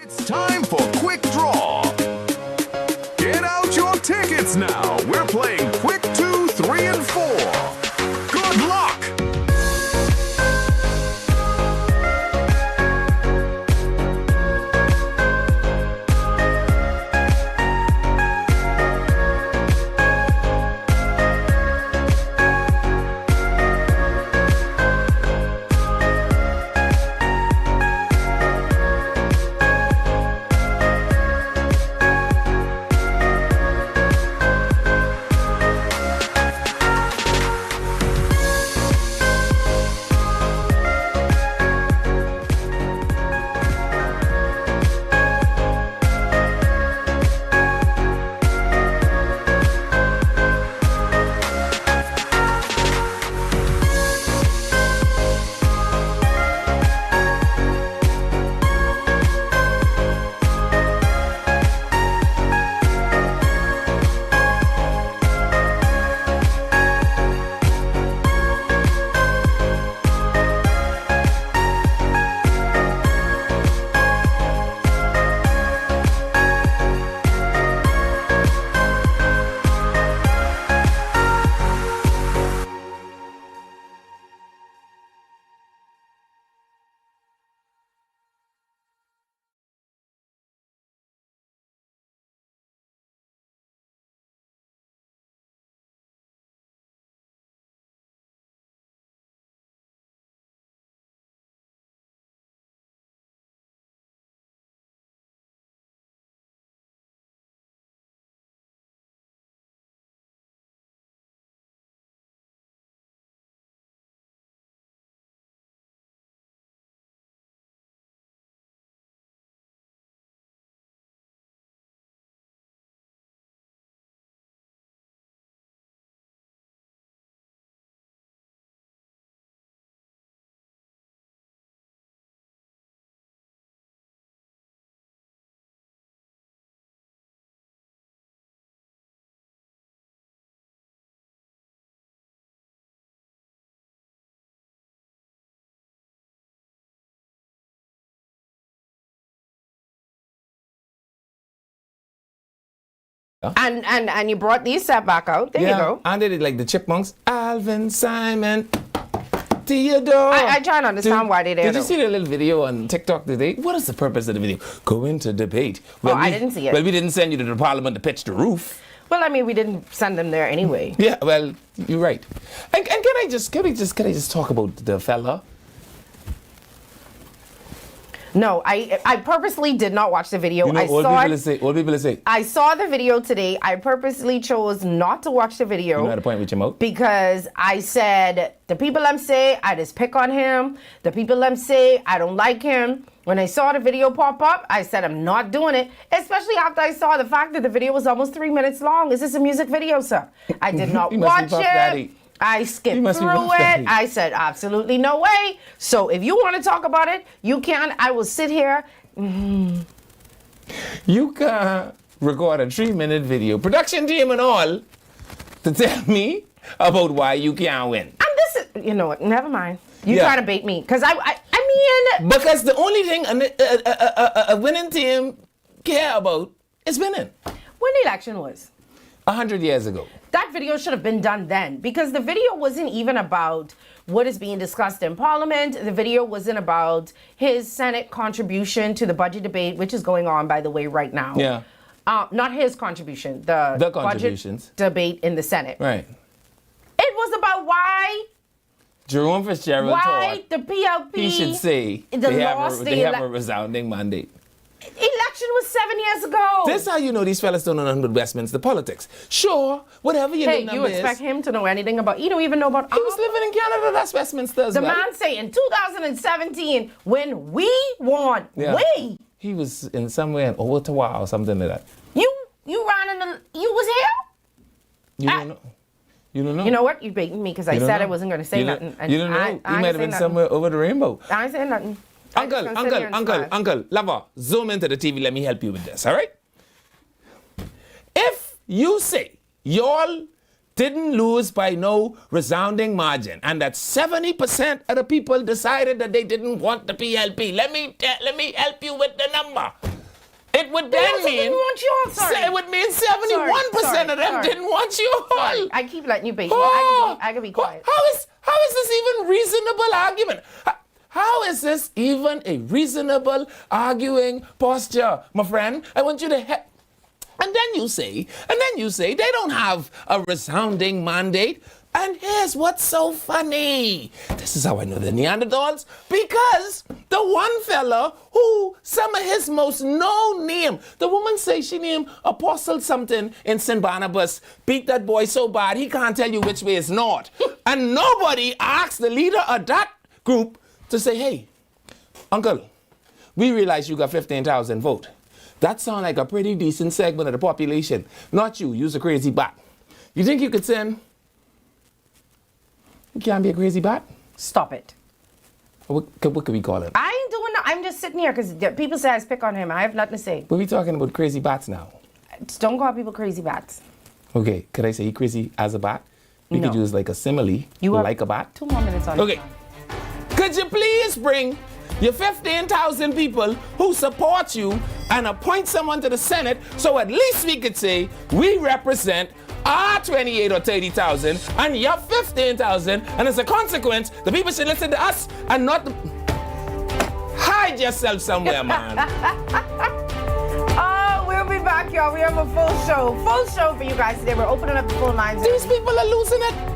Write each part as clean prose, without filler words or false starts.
It's time for Quick Draw. Get out your tickets now. We're playing Quick 2, 3, and 4. Good luck! And you brought these set back out. There you go. And they did like the Chipmunks. Alvin, Simon, Theodore. I try to understand why they did. Did you see the little video on TikTok today? What is the purpose of the video? Go into debate. Well, I didn't see it. Well, we didn't send you to the parliament to pitch the roof. Well, I mean, we didn't send them there anyway. Yeah, well, you're right. And can I just talk about the fella? No, I purposely did not watch the video. You know, old people say. I saw the video today. I purposely chose not to watch the video. You know how to point with your mouth? Because I said, the people them say I just pick on him. The people them say I don't like him. When I saw the video pop up, I said I'm not doing it. Especially after I saw the fact that the video was almost 3 minutes long. Is this a music video, sir? I did not watch it. Daddy. I skipped through it. I said, absolutely no way. So if you want to talk about it, you can. I will sit here. You can record a 3-minute video, production team and all, to tell me about why you can't win. And this is, you know what, never mind. You try to bait me. Because I mean. Because the only thing a winning team care about is winning. When the election was? 100 years ago. That video should have been done then, because the video wasn't even about what is being discussed in Parliament. The video wasn't about his Senate contribution to the budget debate, which is going on, by the way, right now. Yeah. Not his contribution, the contributions. Budget debate in the Senate. Right. It was about why Jerome Fitzgerald thought the PLP he should say they have a resounding mandate. Election was 7 years ago. This is how you know these fellas don't know nothing about Westminster politics. Sure, whatever you know. Hey, you expect him to know anything about? You don't even know about. He was living in Canada. That's Westminster as well. The man say in 2017 when we won, he was in somewhere in Ottawa or something like that. You ran in the. You was here. You don't know. You don't know. You know what? You baiting me because I said I wasn't going to say nothing. You don't know. You might have been somewhere over the rainbow. I ain't saying nothing. Uncle, lover, zoom into the TV. Let me help you with this, all right? If you say y'all didn't lose by no resounding margin and that 70% of the people decided that they didn't want the PLP, let me help you with the number. would They then also mean didn't want you all. Sorry. it would mean 71% of them sorry. didn't want you all. Sorry. I keep letting you be. Oh, I can be quiet. How is this even reasonable argument? How is this even a reasonable arguing posture, my friend? I want you to and then you say they don't have a resounding mandate. And here's what's so funny. This is how I know they're Neanderthals. Because the one fella who some of his most known name, the woman say she named Apostle something in St. Barnabas, beat that boy so bad he can't tell you which way is north. And nobody asked the leader of that group to say, hey, uncle, we realize you got 15,000 votes. That sounds like a pretty decent segment of the population. Not you, you's a crazy bat. You think you could send... You can't be a crazy bat? Stop it. What could we call it? I ain't doing that. I'm just sitting here because people say I pick on him. I have nothing to say. But we talking about crazy bats now. Just don't call people crazy bats. Okay, could I say he crazy as a bat? We No. could use like a simile, You have like a bat. 2 more minutes on Okay. Could you please bring your 15,000 people who support you and appoint someone to the Senate so at least we could say we represent our 28 or 30,000 and your 15,000, and as a consequence, the people should listen to us and not hide yourself somewhere, man. Oh, we'll be back, y'all. We have a full show for you guys today. We're opening up the phone lines. These people are losing it.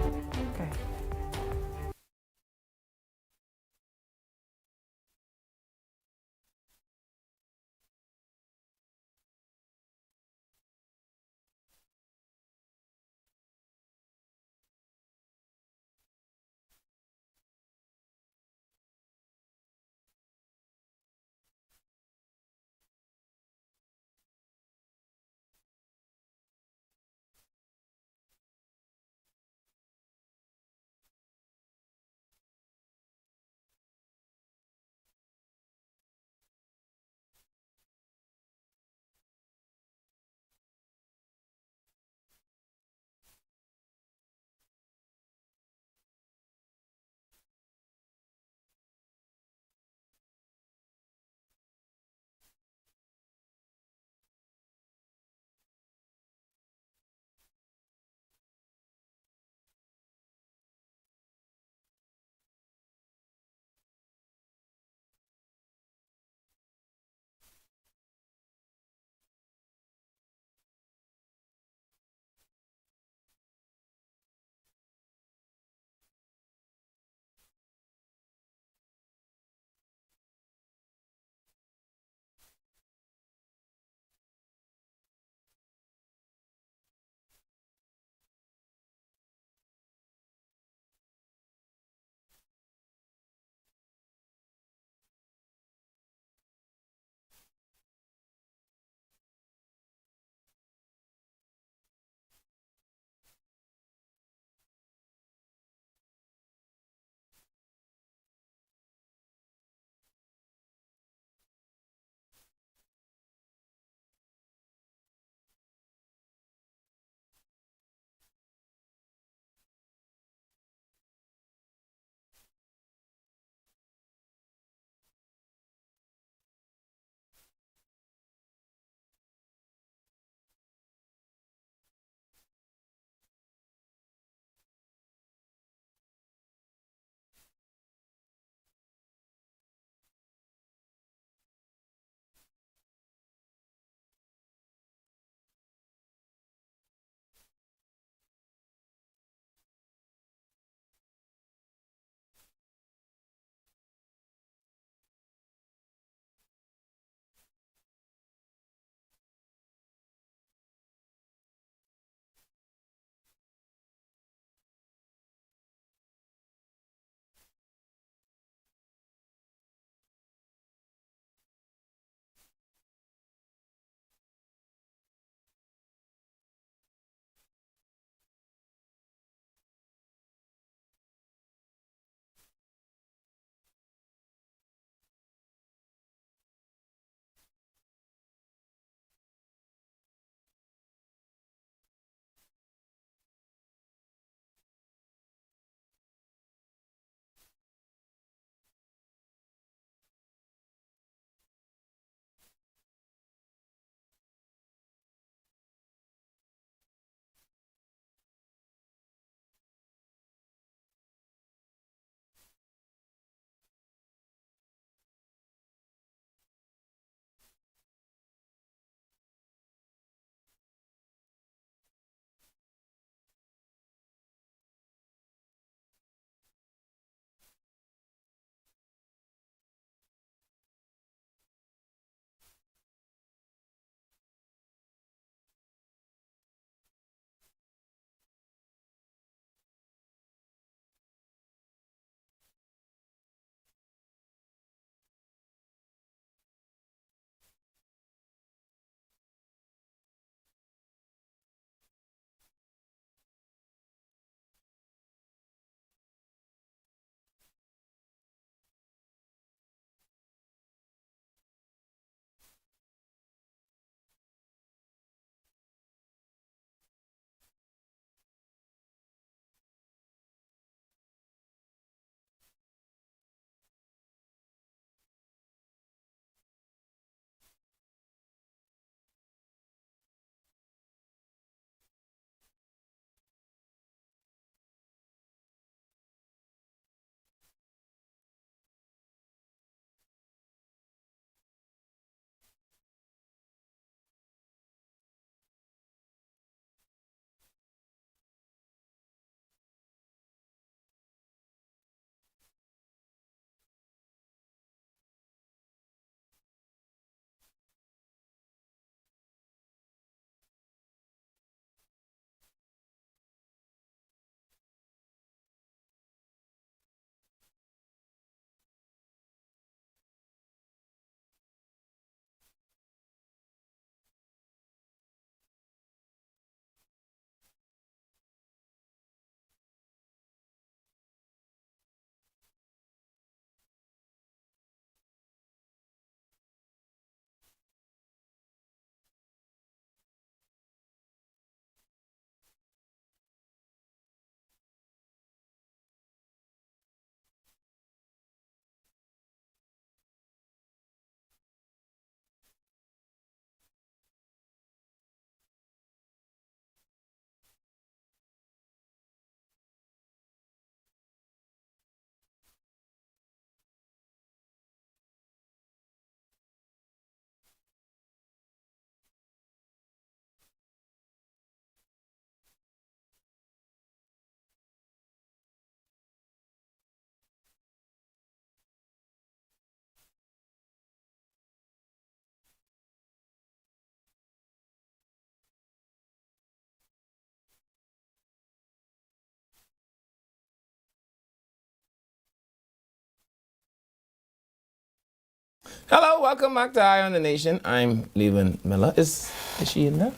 Hello, welcome back to Eye on the Nation. I'm Levin Miller. Is she in there?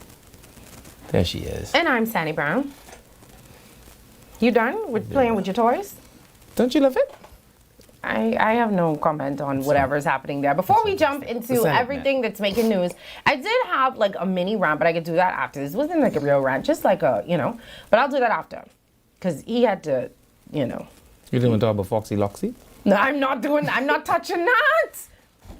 There she is. And I'm Sandy Brown. You done with playing with your toys? Don't you love it? I have no comment on whatever's happening there. Before we jump into everything that's making news, I did have like a mini rant, but I could do that after. This wasn't like a real rant, just like a, but I'll do that after. Because he had to, You didn't want to talk about Foxy Loxy? No, I'm not touching that.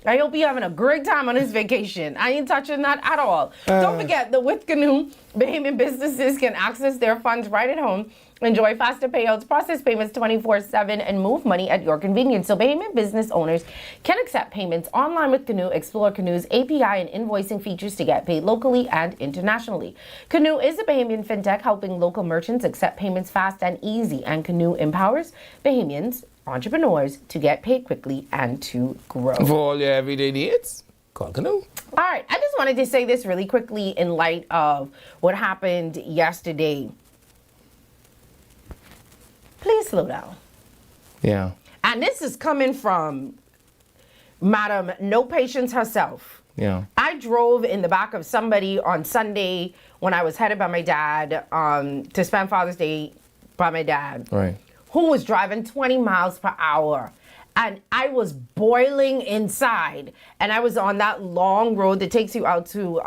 I hope you're having a great time on his vacation. I ain't touching that at all. Don't forget that with Canoe, Bahamian businesses can access their funds right at home, enjoy faster payouts, process payments 24/7, and move money at your convenience. So Bahamian business owners can accept payments online with Canoe, explore Canoe's API and invoicing features to get paid locally and internationally. Canoe is a Bahamian fintech helping local merchants accept payments fast and easy, and Canoe empowers Bahamians entrepreneurs to get paid quickly and to grow. For all your everyday needs, call Canoe. All right, I just wanted to say this really quickly in light of what happened yesterday. Please slow down. Yeah. And this is coming from Madam No Patience herself. Yeah. I drove in the back of somebody on Sunday when I was headed by my dad to spend Father's Day by my dad. Right. Who was driving 20 miles per hour. And I was boiling inside. And I was on that long road that takes you out to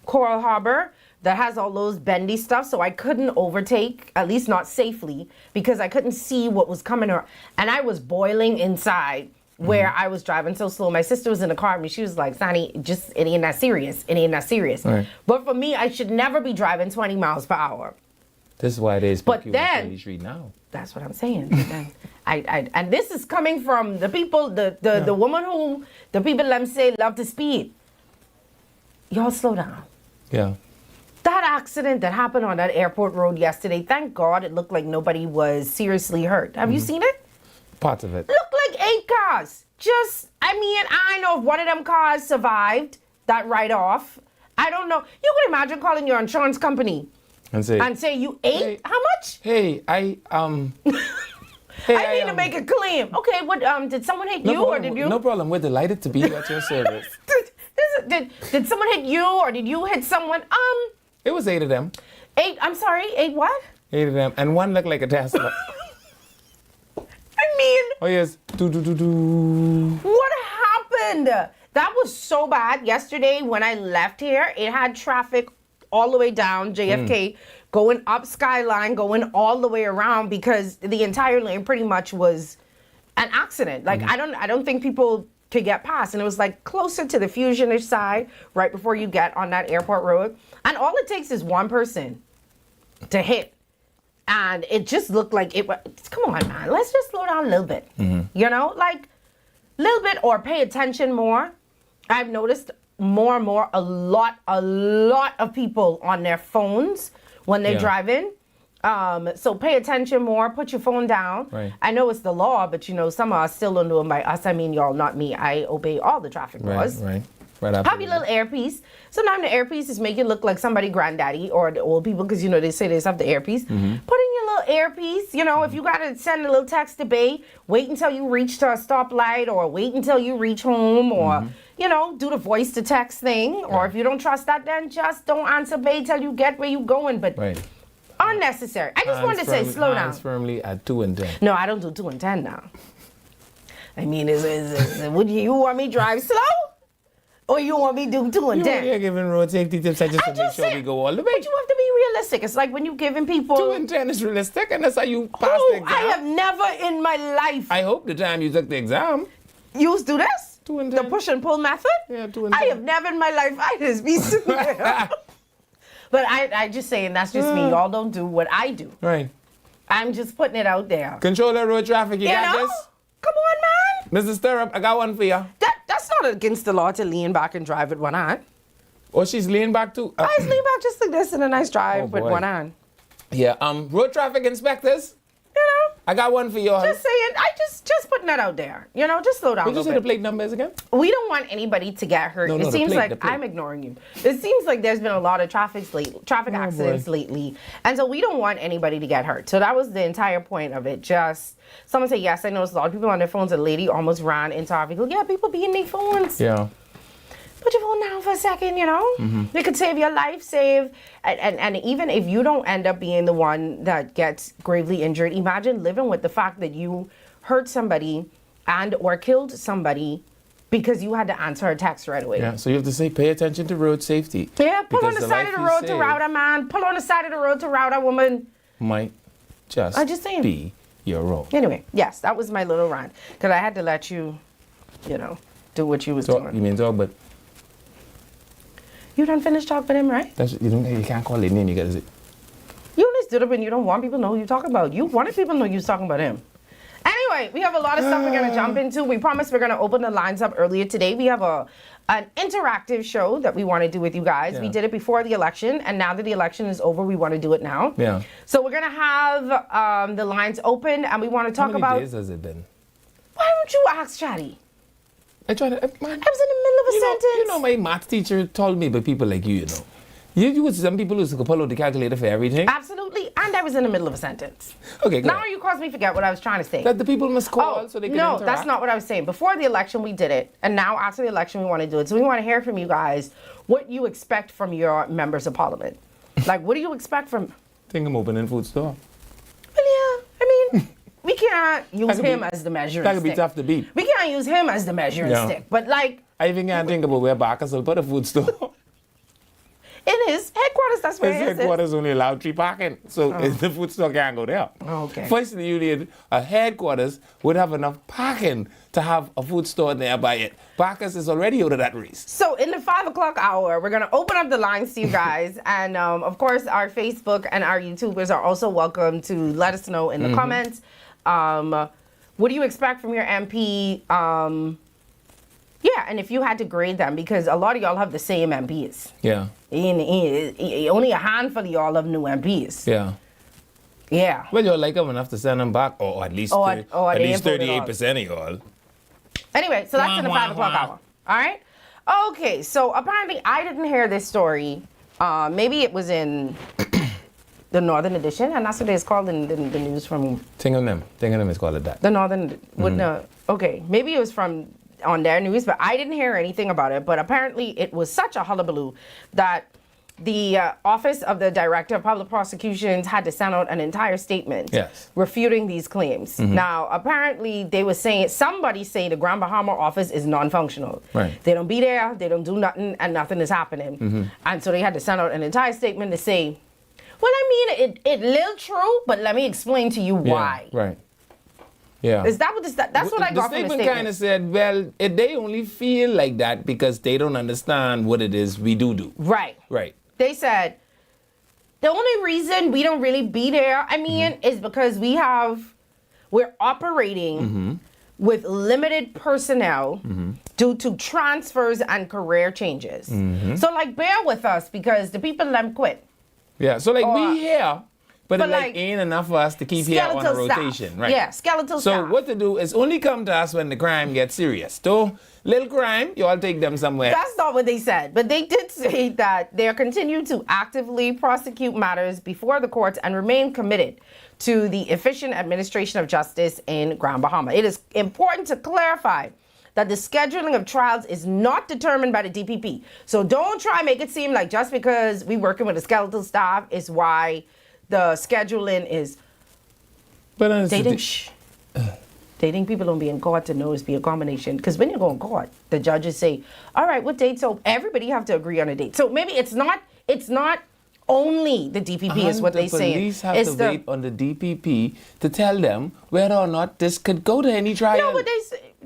Coral Harbor that has all those bendy stuff. So I couldn't overtake, at least not safely, because I couldn't see what was coming. And I was boiling inside where I was driving so slow. My sister was in the car with me. She was like, Sonny, just, it ain't that serious. It ain't that serious. Right. But for me, I should never be driving 20 miles per hour. This is why it is But PQ then- on 20th Street now. That's what I'm saying. And this is coming from the people, the woman who the people let me say love to speed. Y'all slow down. Yeah. That accident that happened on that airport road yesterday, thank God it looked like nobody was seriously hurt. Have you seen it? Parts of it. Looked like 8 cars. I know if one of them cars survived that write-off. I don't know. You can imagine calling your insurance company And say you ate? Hey. How much? hey, I I need to make a claim. Okay, what did someone hit you or did you? No problem. We're delighted to be at your service. Did someone hit you or did you hit someone? It was 8 of them. 8, I'm sorry, 8 what? 8 of them. And one looked like a Tesla. I mean, Oh, yes. Do. what happened? That was so bad. Yesterday when I left here, it had traffic all the way down JFK, going up Skyline, going all the way around because the entire lane pretty much was an accident. Like I don't think people could get past, and it was like closer to the Fusionish side, right before you get on that airport road. And all it takes is one person to hit, and it just looked like it was. Come on, man, let's just slow down a little bit. Like a little bit, or pay attention more. I've noticed more and more, a lot of people on their phones when they're driving. So pay attention more, put your phone down. Right. I know it's the law, but some of us still don't do it by us. I mean, y'all, not me. I obey all the traffic laws. Right. Have your little earpiece. Sometimes the earpiece is making it look like somebody granddaddy or the old people because, they say they have the earpiece. Put in your little earpiece. If you got to send a little text to Bay, wait until you reach to a stoplight or wait until you reach home or, do the voice to text thing. Or if you don't trust that, then just don't answer Bay till you get where you going. But unnecessary. I just wanted to say slow down. Hands firmly at 2 and 10. No, I don't do 2 and 10 now. I mean, would you want me drive slow? Or you want me to do 2 and 10? You're giving road safety tips. I just to make sure we go all the way. But you have to be realistic. It's like when you're giving people 2 and 10 is realistic, and that's how you pass the exam. I have never in my life I hope the time you took the exam. used to this. 2 and The 10. push and pull method. Yeah, 2 and 10. I have never in my life I just be sitting there. But I just saying that's just me. Y'all don't do what I do. Right. I'm just putting it out there. Control the road traffic. You got this? Come on, man. Mr. Stirrup, I got one for you. That's not against the law to lean back and drive with one hand. Oh, she's leaning back too. I just lean back just like this in a nice drive with boy. one hand. Yeah. Road traffic inspectors. I got one for y'all. Just saying, just putting that out there. You know, just slow down What a you say little the bit. plate number is again? We don't want anybody to get hurt. No, It the seems plate, the like plate. I'm ignoring you. It seems like there's been a lot of traffic accidents lately. And so we don't want anybody to get hurt. So that was the entire point of it. Just someone said, yes, I noticed a lot of people on their phones. A lady almost ran into our vehicle. Yeah, people be in their phones. Yeah. Put your phone down for a second, you know? It could save your life, and even if you don't end up being the one that gets gravely injured, imagine living with the fact that you hurt somebody and or killed somebody because you had to answer a text right away. Yeah, so you have to say, pay attention to road safety. Yeah, pull on Because the side of the road to route a man. Pull on the side of the road to route a woman. Might just, I'm just saying. be your role. Anyway, yes, that was my little rant. Because I had to let you, you know, do what you was So, doing. you mean talk, but You done finished talking with him, right? you can't call it name, you gotta say. You only stood up and you don't want people to know who you're talking about. You wanted people to know you was talking about him. Anyway, we have a lot of stuff we're going to jump into. We promised we're going to open the lines up earlier today. We have an interactive show that we want to do with you guys. Yeah. We did it before the election, and now that the election is over, we want to do it now. Yeah. So we're going to have the lines open, and we want to talk How about... many days has it been? Why don't you ask, Chatty? I tried to, man, I was in the middle of a sentence. You know, my math teacher told me, but people like you know. You was some people who could pull out the calculator for everything. Absolutely, and I was in the middle of a sentence. Okay, go Now ahead. you caused me forget what I was trying to say. That the people must call so they can no, interact. that's not what I was saying. Before the election, we did it, and now after the election, we want to do it. So we want to hear from you guys what you expect from your members of parliament. Like, what do you expect from? Think I'm opening food store. Well, yeah, I mean, we can't use That could him be- as the measuring That could stick. be tough to beat. We can't use him as the measuring Yeah. stick. But like, I even can't think about where Bacchus will put a food store. in his headquarters, that's where His it is. headquarters only allowed 3 parking, so the food store can't go there. Okay. Firstly, you need a headquarters would have enough parking to have a food store nearby it. Bacchus is already out of that race. So in the 5 o'clock hour, we're going to open up the lines to you guys. And of course, our Facebook and our YouTubers are also welcome to let us know in the comments. What do you expect from your MP? Yeah, and if you had to grade them, because a lot of y'all have the same MPs. Yeah, Only a handful of y'all have new MPs. yeah. Yeah. Well, you'll like them enough to send them back, or at least Or at they least voted on. 38% of y'all. Anyway, so that's in the Wah, 5 o'clock wah. hour. All right? Okay, so apparently I didn't hear this story. Maybe it was in the Northern Edition, and that's what it's called in the news from Think of them is called it that. the Northern. Okay, maybe it was from on their news, but I didn't hear anything about it. But apparently it was such a hullabaloo that the Office of the Director of Public Prosecutions had to send out an entire statement Yes. refuting these claims. Now, apparently they were saying, somebody saying the Grand Bahama office is non-functional. Right. They don't be there, they don't do nothing, and nothing is happening. And so they had to send out an entire statement to say, well, I mean, it little true, but let me explain to you why. Yeah, right. Yeah. Is that what this, that's what I got from the statement. kind of said, well, they only feel like that because they don't understand what it is we do. Right. Right. They said the only reason we don't really be there, I mean, is because we're operating with limited personnel due to transfers and career changes. So like bear with us because the people them quit. Yeah. So like Or- we here, but but it like like ain't enough for us to keep here on a Skeletal staff. rotation, right? Yeah, skeletal So staff. what to do is only come to us when the crime gets serious. So little crime, you all take them somewhere. That's not what they said, but they did say that they'll continue to actively prosecute matters before the courts and remain committed to the efficient administration of justice in Grand Bahama. It is important to clarify that the scheduling of trials is not determined by the DPP. So don't try and make it seem like just because we working with a skeletal staff is why the scheduling is But honestly, dating people don't be in court to know it's be a combination. Because when you go in court, the judges say, all right, what date? So everybody have to agree on a date. So maybe it's not only the DPP is what they say. The police have to wait on the DPP to tell them whether or not this could go to any trial. No, but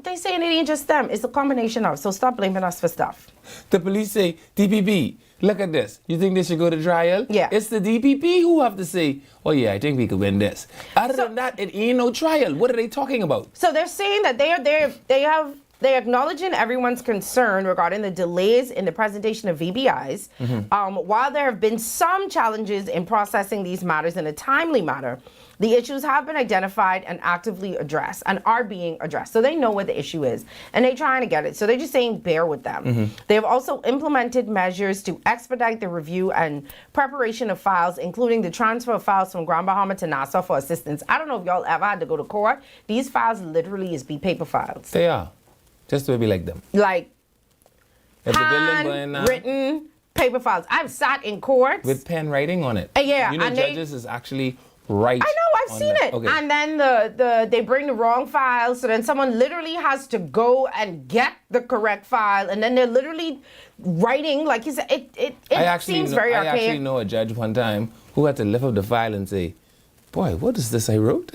they saying it ain't just them. It's a combination of. So stop blaming us for stuff. The police say, DPP, look at this. You think they should go to trial? Yeah. It's the DPP who have to say, oh yeah, I think we could win this. Other than that, it ain't no trial. What are they talking about? So they're saying that they they acknowledging everyone's concern regarding the delays in the presentation of VBIs. While there have been some challenges in processing these matters in a timely manner, the issues have been identified and actively addressed and are being addressed. So they know what the issue is and they're trying to get it. So they're just saying bear with them. They have also implemented measures to expedite the review and preparation of files, including the transfer of files from Grand Bahama to Nassau for assistance. I don't know if y'all ever had to go to court. These files literally is be paper files. They are. Just to be like them. Like If the building going now, handwritten paper files. I've sat in courts. with pen writing on it. Yeah, You know, and judges is actually right. I know, I've on seen that. it. Okay. And then they bring the wrong file, so then someone literally has to go and get the correct file, and then they're literally writing, like you said, it seems very I archaic. actually know a judge one time who had to lift up the file and say, "Boy, what is this I wrote?"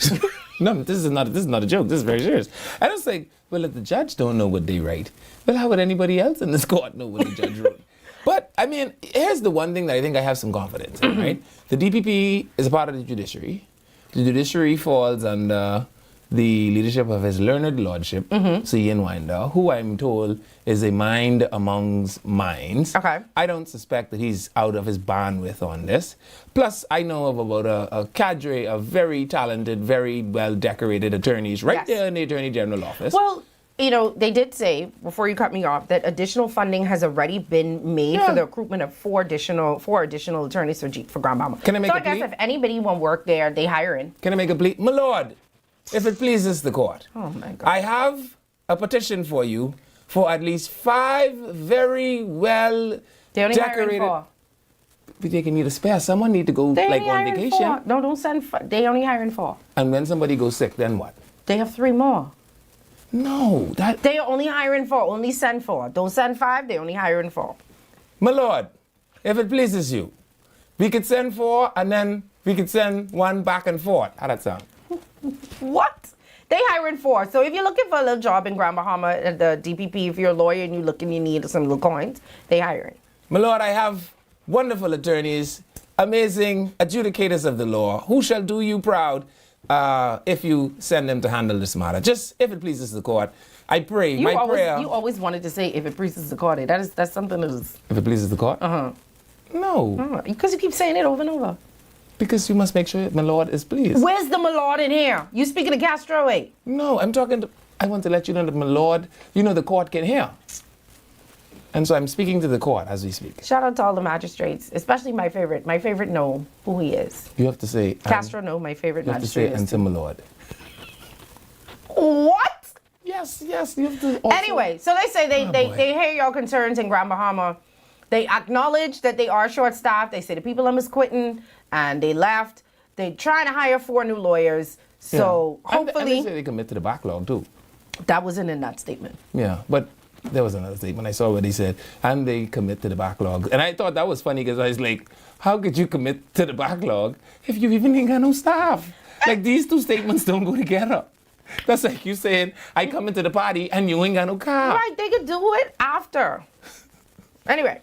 No, this is not a joke. This is very serious. And it's like, well, if the judge don't know what they write, well, how would anybody else in this court know what the judge wrote? But I mean, here's the one thing that I think I have some confidence in, right? The DPP is a part of the judiciary. The judiciary falls under the leadership of His Learned Lordship, C.N. Winder, who I'm told is a mind amongst minds. Okay. I don't suspect that he's out of his bandwidth on this. Plus, I know of about a cadre of very talented, very well-decorated attorneys right Yes. there in the Attorney General office. Well, you know, they did say, before you cut me off, that additional funding has already been made for the recruitment of four additional attorneys for Grand Bahama. Can I make so a I guess plea? if anybody want work there, they hire in. Can I make a plea? My lord, if it pleases the court, Oh my God. I have a petition for you for at least 5 very well They only hiring decorated. 4. But they can need a spare. Someone need to go They like only on hiring vacation. 4. No, don't send. They only hiring 4. And when somebody goes sick, then what? They have 3 more. No, that They are only hiring 4. Only send 4. Don't send 5. They only hiring 4. my lord, if it pleases you, we could send 4 and then we could send 1 back and forth. How that sound? What? They hiring 4. So if you're looking for a little job in Grand Bahama at the DPP, if you're a lawyer and you look and you need some little coins, they hiring. My lord, I have wonderful attorneys, amazing adjudicators of the law, who shall do you proud if you send them to handle this matter. Just if it pleases the court, I pray, You always wanted to say if it pleases the court. That's something that is. If it pleases the court? No, Because you keep saying it over and over. because you must make sure my lord is pleased. Where's the my lord in here? You speaking to Castro? Wait. No, I want to let you know that my lord, you know the court can hear. And so I'm speaking to the court as we speak. Shout out to all the magistrates, especially my favorite. My favorite know who he is. You have to say, Castro know my favorite you have to say, magistrate. and to my lord. What? Yes, you have to also. Anyway, so they say boy. they hear your concerns in Grand Bahama. They acknowledge that they are short-staffed. They say the people is quitting and they left. They're trying to hire 4 new lawyers. So And hopefully they say they commit to the backlog too. that wasn't in that statement. Yeah, but there was another statement I saw where they said, and they commit to the backlog. And I thought that was funny because I was like, how could you commit to the backlog if you even ain't got no staff? Like, these 2 statements don't go together. That's like you saying, I come into the party and you ain't got no car. Right, they could do it after. Anyway,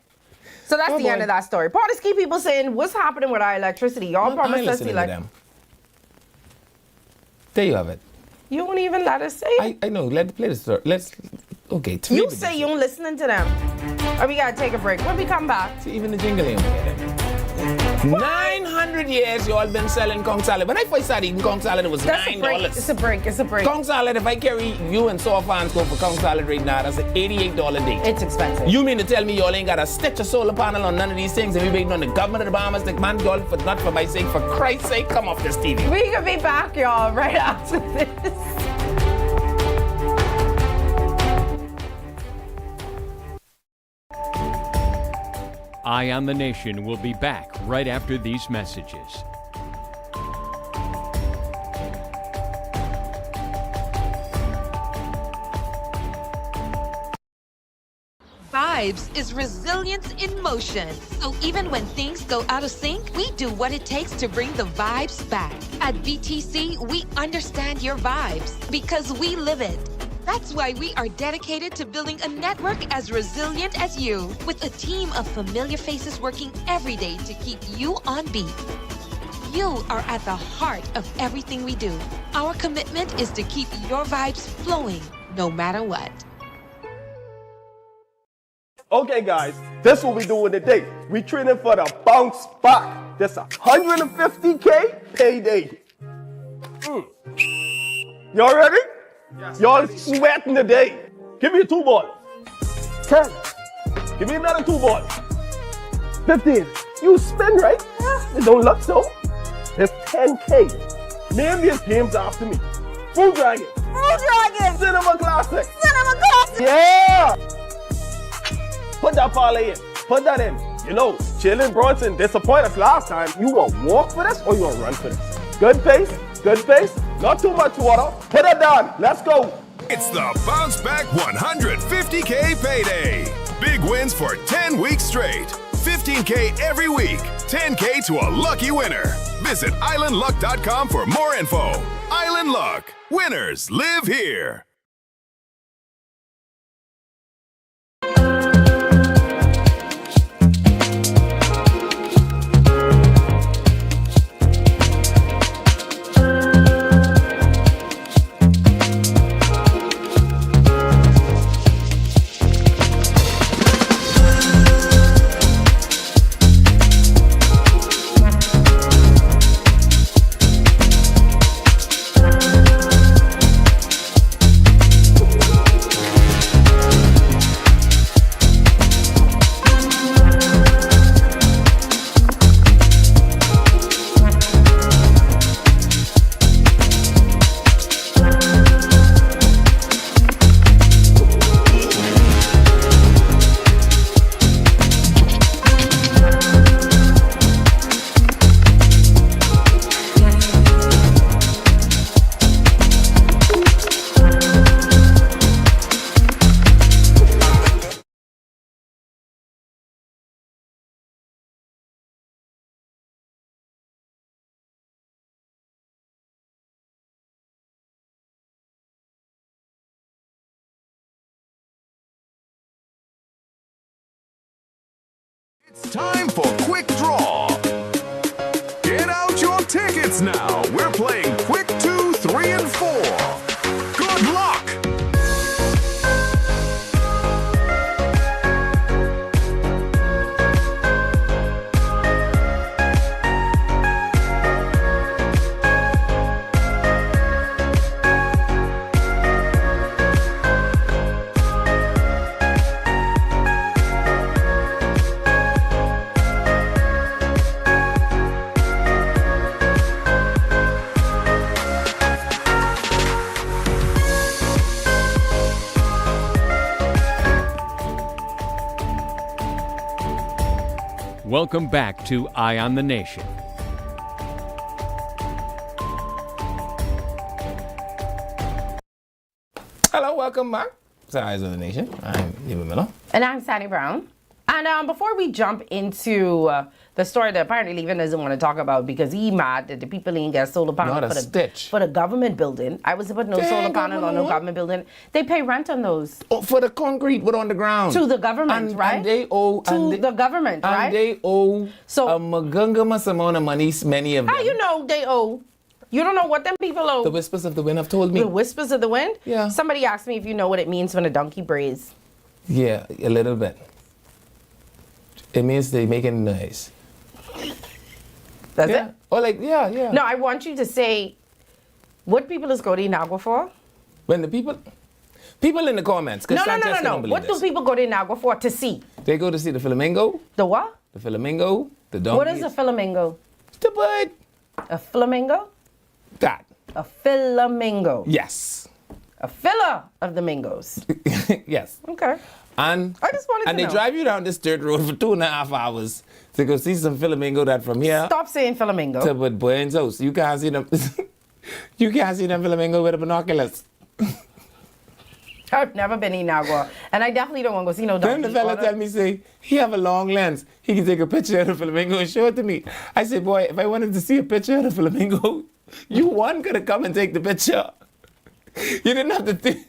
so that's Oh, the end boy. of that story. Partisky people saying, what's happening with our electricity? Y'all I promised ain't us listening to electricity. them. There you have it. You won't even let us say it. I know, let's play the story. Okay. You say you ain't listening to them. Or we gotta take a break. When we come back, See, even the jingle ain't get it. 900 years you all been selling Kong salad. When I first started eating Kong salad, it was that's a break. $9. It's a break. It's a break. Kong salad, if I carry you and Saw fans go for Kong salad right now, that's an $88 date. It's expensive. You mean to tell me y'all ain't got a stitch of solar panel on none of these things and we waiting on the government of the Bahamas? Like, man, y'all, not for my sake, for Christ's sake, come off this TV. We could be back, y'all, right after this. Eye on the Nation will be back right after these messages. Vibes is resilience in motion. So even when things go out of sync, we do what it takes to bring the vibes back. At BTC, we understand your vibes because we live it. That's why we are dedicated to building a network as resilient as you, with a team of familiar faces working every day to keep you on beat. You are at the heart of everything we do. Our commitment is to keep your vibes flowing no matter what. Okay, guys, this is what we doing today. We training for the bounce back. This 150K payday. Y'all ready? Yes. Y'all sweating today. Give me a 2 ball. 10. Give me another 2 ball. 15. You spin, right? It don't look so. It's 10K. Name these games after me. Food Dragon. Food Dragon. Cinema Classic. Cinema Classic. Yeah. Put that parlay in. Put that in. You know, Jalen Bronson disappointed us last time. You gonna walk for this or you gonna run for this? Good pace. Good pace. Not too much water. Put it down. Let's go. It's the Bounce Back 150K payday. Big wins for 10 weeks straight. 15K every week. 10K to a lucky winner. Visit islandluck.com for more info. Island Luck. Winners live here. It's time for Quick Draw. Get out your tickets now. We're playing Quick 2, 3, and 4. Good luck. Welcome back to Eye on the Nation. Hello, welcome back to Eyes on the Nation. I'm David Miller. And I'm Sandy Brown. And before we jump into the story that apparently Levin doesn't want to talk about because he mad that the people ain't get solar panel Not a stitch. for the government building. I was about no They solar ain't panel got on no one. government building. They pay rent on those Oh, for the concrete, but on the ground. to the government, and, right? And they owe... to the government, right? And they owe So- a magungamas amount of money, many of them. How you know they owe? You don't know what them people owe. The whispers of the wind have told me. The whispers of the wind? Yeah. Somebody asked me if you know what it means when a donkey brays. Yeah, a little bit. It means they making noise. That's Yeah. it? Or like, yeah. No, I want you to say what people is going to Inagua for. When the people in the comments, because No. What do people go to Inagua for? To see. They go to see the flamingo, The what? the donkey. What is a flamingo? The bird. A flamingo? That. A flamingo. Yes. A filler of the mingos. Yes. Okay. And I just wanted to and they know. drive you down this dirt road for 2.5 hours to go see some flamingo that from here Stop saying flamingo. to Buen's house. You can't see them. You can't see them flamingo with the binoculars. I've never been in Inagua. And I definitely don't want to go see no Then donkey. the fella tell me, say, he have a long lens. He can take a picture of the flamingo and show it to me. I said, boy, if I wanted to see a picture of the flamingo, you could have come and take the picture. You didn't have to think.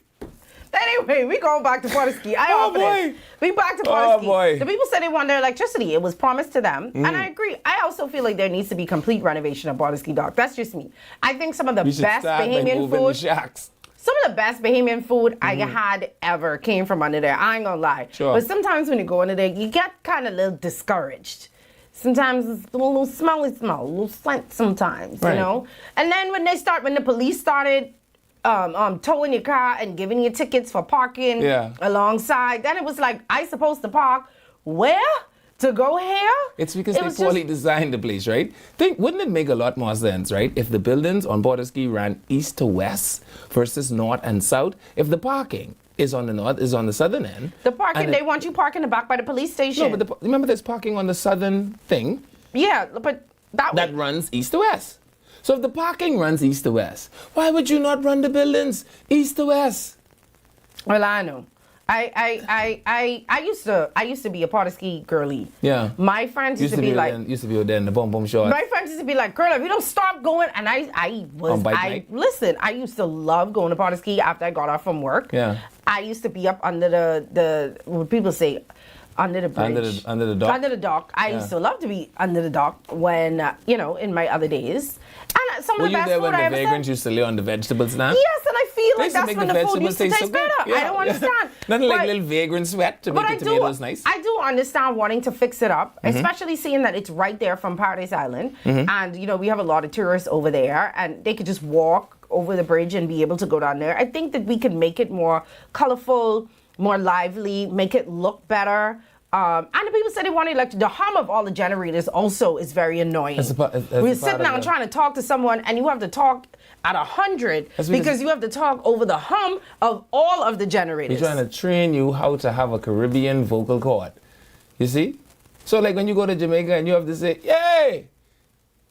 Anyway, we going back to Fortescue. I Oh, offer boy. this. We back to Oh, Fortescue. boy. The people said they want their electricity. It was promised to them. And I agree. I also feel like there needs to be complete renovation of Fortescue Dock. That's just me. I think some of the We should best start by Bahamian moving the food, shacks. some of the best Bahamian food I had ever came from under there. I ain't gonna lie. Sure. But sometimes when you go under there, you get kind of a little discouraged. Sometimes it's a little smelly smell, a little scent sometimes, Right. you know? And then when the police started towing your car and giving you tickets for parking alongside, then it was like, I supposed to park where? To go here? It's because they poorly designed the place, right? Wouldn't it make a lot more sense, right? If the buildings on Porterski ran east to west versus north and south, if the parking is on the southern end. The parking, they want you parking in the back by the police station. No, but remember there's parking on the southern thing. Yeah, but that runs east to west. So if the parking runs east to west, why would you not run the buildings east to west? Well, I know. I used to be a Porterski girly. Yeah. My friends used to be like there in the bum shorts. My friends used to be like, girl, if you don't stop going, and listen, I used to love going to Porterski after I got off from work. Yeah. I used to be up under the what people say, under the bridge. Under the dock. Under the dock. I used to love to be under the dock when, in my other days. And some of the best food I ever when the vagrants used to lay on the vegetable stand? Yes, and I feel like that's when the food used to taste so better. Yeah, I don't understand. Nothing like little vagrant sweat to make the tomatoes nice. I do understand wanting to fix it up, especially seeing that it's right there from Paradise Island. And, we have a lot of tourists over there, and they could just walk over the bridge and be able to go down there. I think that we could make it more colorful, more lively, make it look better. And the people said they wanted the hum of all the generators also is very annoying. We're sitting down trying to talk to someone, and you have to talk at 100 because you have to talk over the hum of all of the generators. He's trying to train you how to have a Caribbean vocal cord. You see? So like when you go to Jamaica and you have to say, "Yay,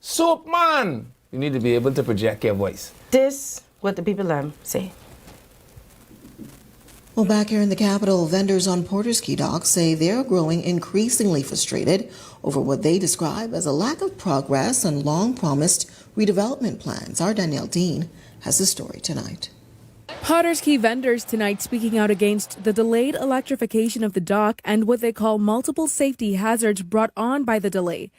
soap man," you need to be able to project your voice. This what the people say. Well, back here in the capital, vendors on Porterski Dock say they're growing increasingly frustrated over what they describe as a lack of progress and long-promised redevelopment plans. Our Danielle Dean has the story tonight. Porterski vendors tonight speaking out against the delayed electrification of the dock and what they call multiple safety hazards brought on by the delay.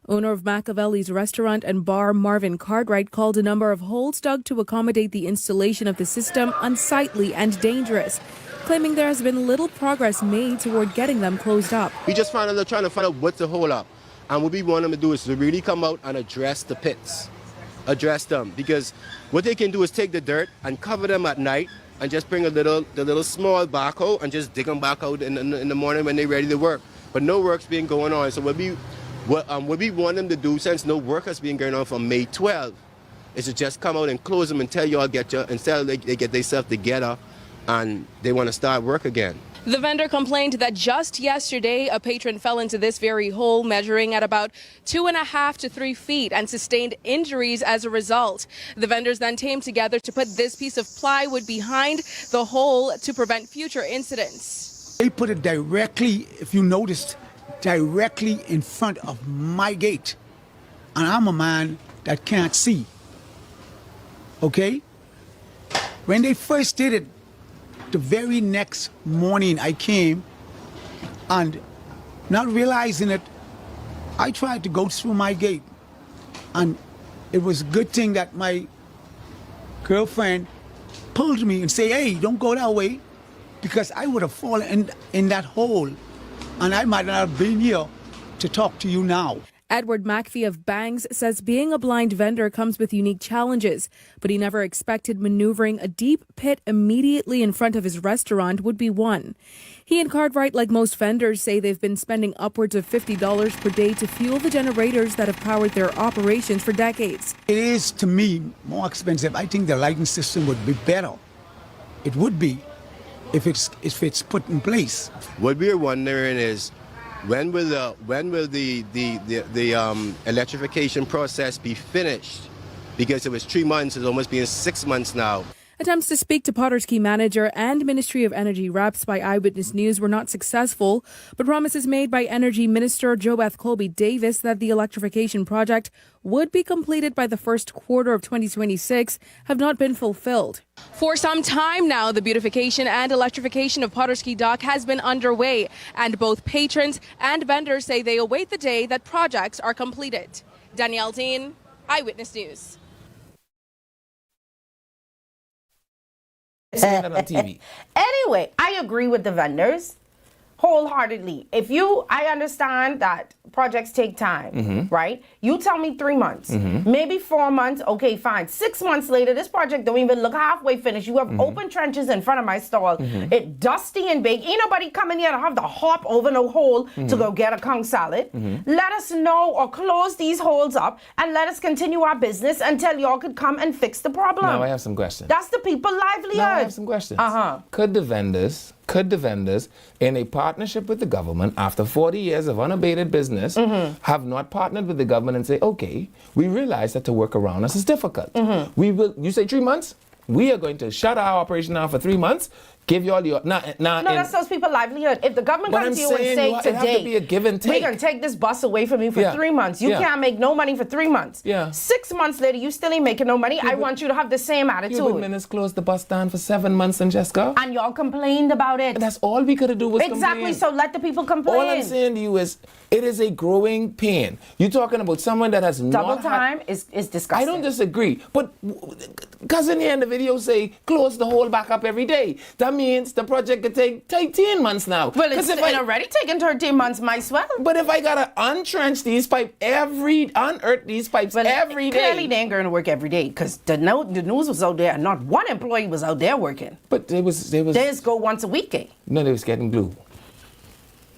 Owner of Machiavelli's restaurant and bar, Marvin Cartwright, called a number of holes dug to accommodate the installation of the system unsightly and dangerous, claiming there has been little progress made toward getting them closed up. We just trying to find out what's the hole up. And what we want them to do is to really come out and address the pits. Address them. Because what they can do is take the dirt and cover them at night and just bring the little small backhoe and just dig them back out in the morning when they're ready to work. But no work's been going on. So what we want them to do, since no work has been going on from May 12th, is to just come out and close them until y'all until they get themselves together and they want to start work again. The vendor complained that just yesterday, a patron fell into this very hole, measuring at about 2.5 to 3 feet, and sustained injuries as a result. The vendors then came together to put this piece of plywood behind the hole to prevent future incidents. They put it directly, if you noticed, directly in front of my gate. And I'm a man that can't see. Okay? When they first did it, the very next morning I came, and not realizing it, I tried to go through my gate. And it was a good thing that my girlfriend pulled me and said, "Hey, don't go that way," because I would have fallen in that hole, and I might not have been here to talk to you now. Edward McPhee of Bangs says being a blind vendor comes with unique challenges, but he never expected maneuvering a deep pit immediately in front of his restaurant would be one. He and Cartwright, like most vendors, say they've been spending upwards of $50 per day to fuel the generators that have powered their operations for decades. It is, to me, more expensive. I think the lighting system would be better. It would be if it's put in place. What we're wondering is, when will the electrification process be finished? Because it was 3 months, it's almost been 6 months now. Attempts to speak to Porterski manager and Ministry of Energy reps by Eyewitness News were not successful, but promises made by Energy Minister JoBeth Colby Davis that the electrification project would be completed by the first quarter of 2026 have not been fulfilled. For some time now, the beautification and electrification of Porterski Dock has been underway, and both patrons and vendors say they await the day that projects are completed. Danielle Dean, Eyewitness News. saying that on TV. Anyway, I agree with the vendors wholeheartedly. I understand that projects take time, right? You tell me 3 months, maybe 4 months, okay, fine. 6 months later, this project don't even look halfway finished. You have open trenches in front of my stall. It dusty and big. Ain't nobody coming here to have to hop over no hole to go get a conch salad. Let us know or close these holes up and let us continue our business until y'all could come and fix the problem. Now I have some questions. That's the people's livelihood. Now I have some questions. Could the vendors, in a partnership with the government, after 40 years of unabated business, have not partnered with the government and say, okay, we realize that to work around us is difficult. You say 3 months? We are going to shut our operation down for 3 months. Give you all your... No, that's those people's livelihood. If the government comes to you and say it have to be a give and take. We're going to take this bus away from you for 3 months. You can't make no money for 3 months. 6 months later, you still ain't making no money. I want you to have the same attitude. Your ministers closed the bus down for 7 months, Francesca. And y'all complained about it. That's all we could do was complain. Exactly, so let the people complain. All I'm saying to you is, it is a growing pain. You're talking about someone that has double time is disgusting. I don't disagree, but cousin here in the video say close the hole back up every day. That means the project could take 13 months now. Well, it's already taken 13 months, might swell. But if I gotta untrench these pipes unearth these pipes every day. Clearly they ain't going to work every day because the news was out there and not one employee was out there working. But they just go once a week, eh? No, they was getting glue.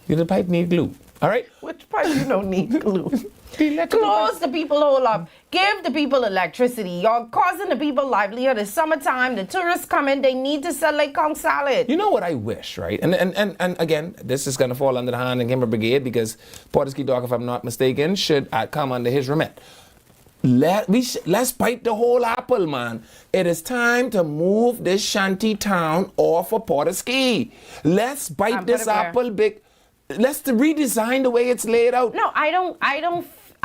The pipe need glue. All right? Which pipe you don't need glue? Close the people hole up. Give the people electricity. You're causing the people livelihood. It's summertime. The tourists come in. They need to sell like conch salad. You know what I wish, right? And again, this is going to fall under the Hand and Kimber Brigade because Porterski Dock, if I'm not mistaken, should come under his remit. Let's bite the whole apple, man. It is time to move this shanty town off of Porterski. Let's bite this apple big. Let's redesign the way it's laid out. No,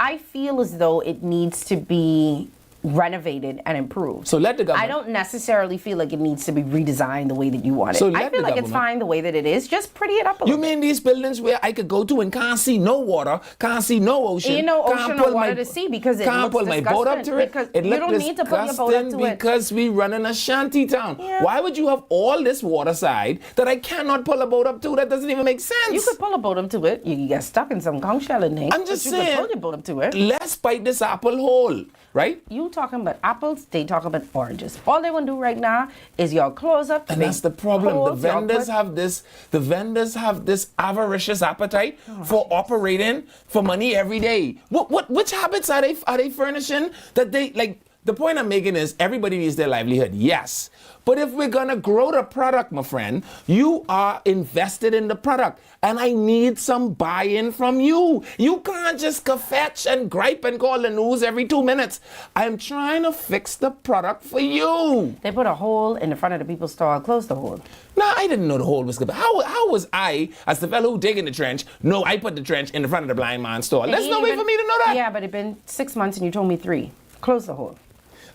I feel as though it needs to be renovated and improved. So let the government... I don't necessarily feel like it needs to be redesigned the way that you want it. So I feel like it's fine the way that it is. Just pretty it up a little bit. You mean these buildings where I could go to and can't see no water, can't see no ocean? Ain't no ocean or water to see because it can't looks pull my boat up to it. Because you don't need to put your boat up to it. Because we run in a shanty town. Yeah. Why would you have all this water side that I cannot pull a boat up to? That doesn't even make sense. You could pull a boat up to it. You get stuck in some conch shell in there. I'm just saying. You could pull your boat up to it. Let's bite this apple whole. Right? You talking about apples, they talking about oranges. All they want to do right now is y'all close up. And that's the problem. The vendors have this avaricious appetite for operating for money every day. Which habits are they furnishing that they like? The point I'm making is everybody needs their livelihood, yes. But if we're gonna grow the product, my friend, you are invested in the product. And I need some buy-in from you. You can't just fetch and gripe and call the news every 2 minutes. I'm trying to fix the product for you. They put a hole in the front of the people's store. Close the hole. No, I didn't know the hole was good. How was I, as the fellow who dig in the trench, know I put the trench in the front of the blind man's store? There's no way for me to know that. Yeah, but it's been 6 months and you told me 3. Close the hole.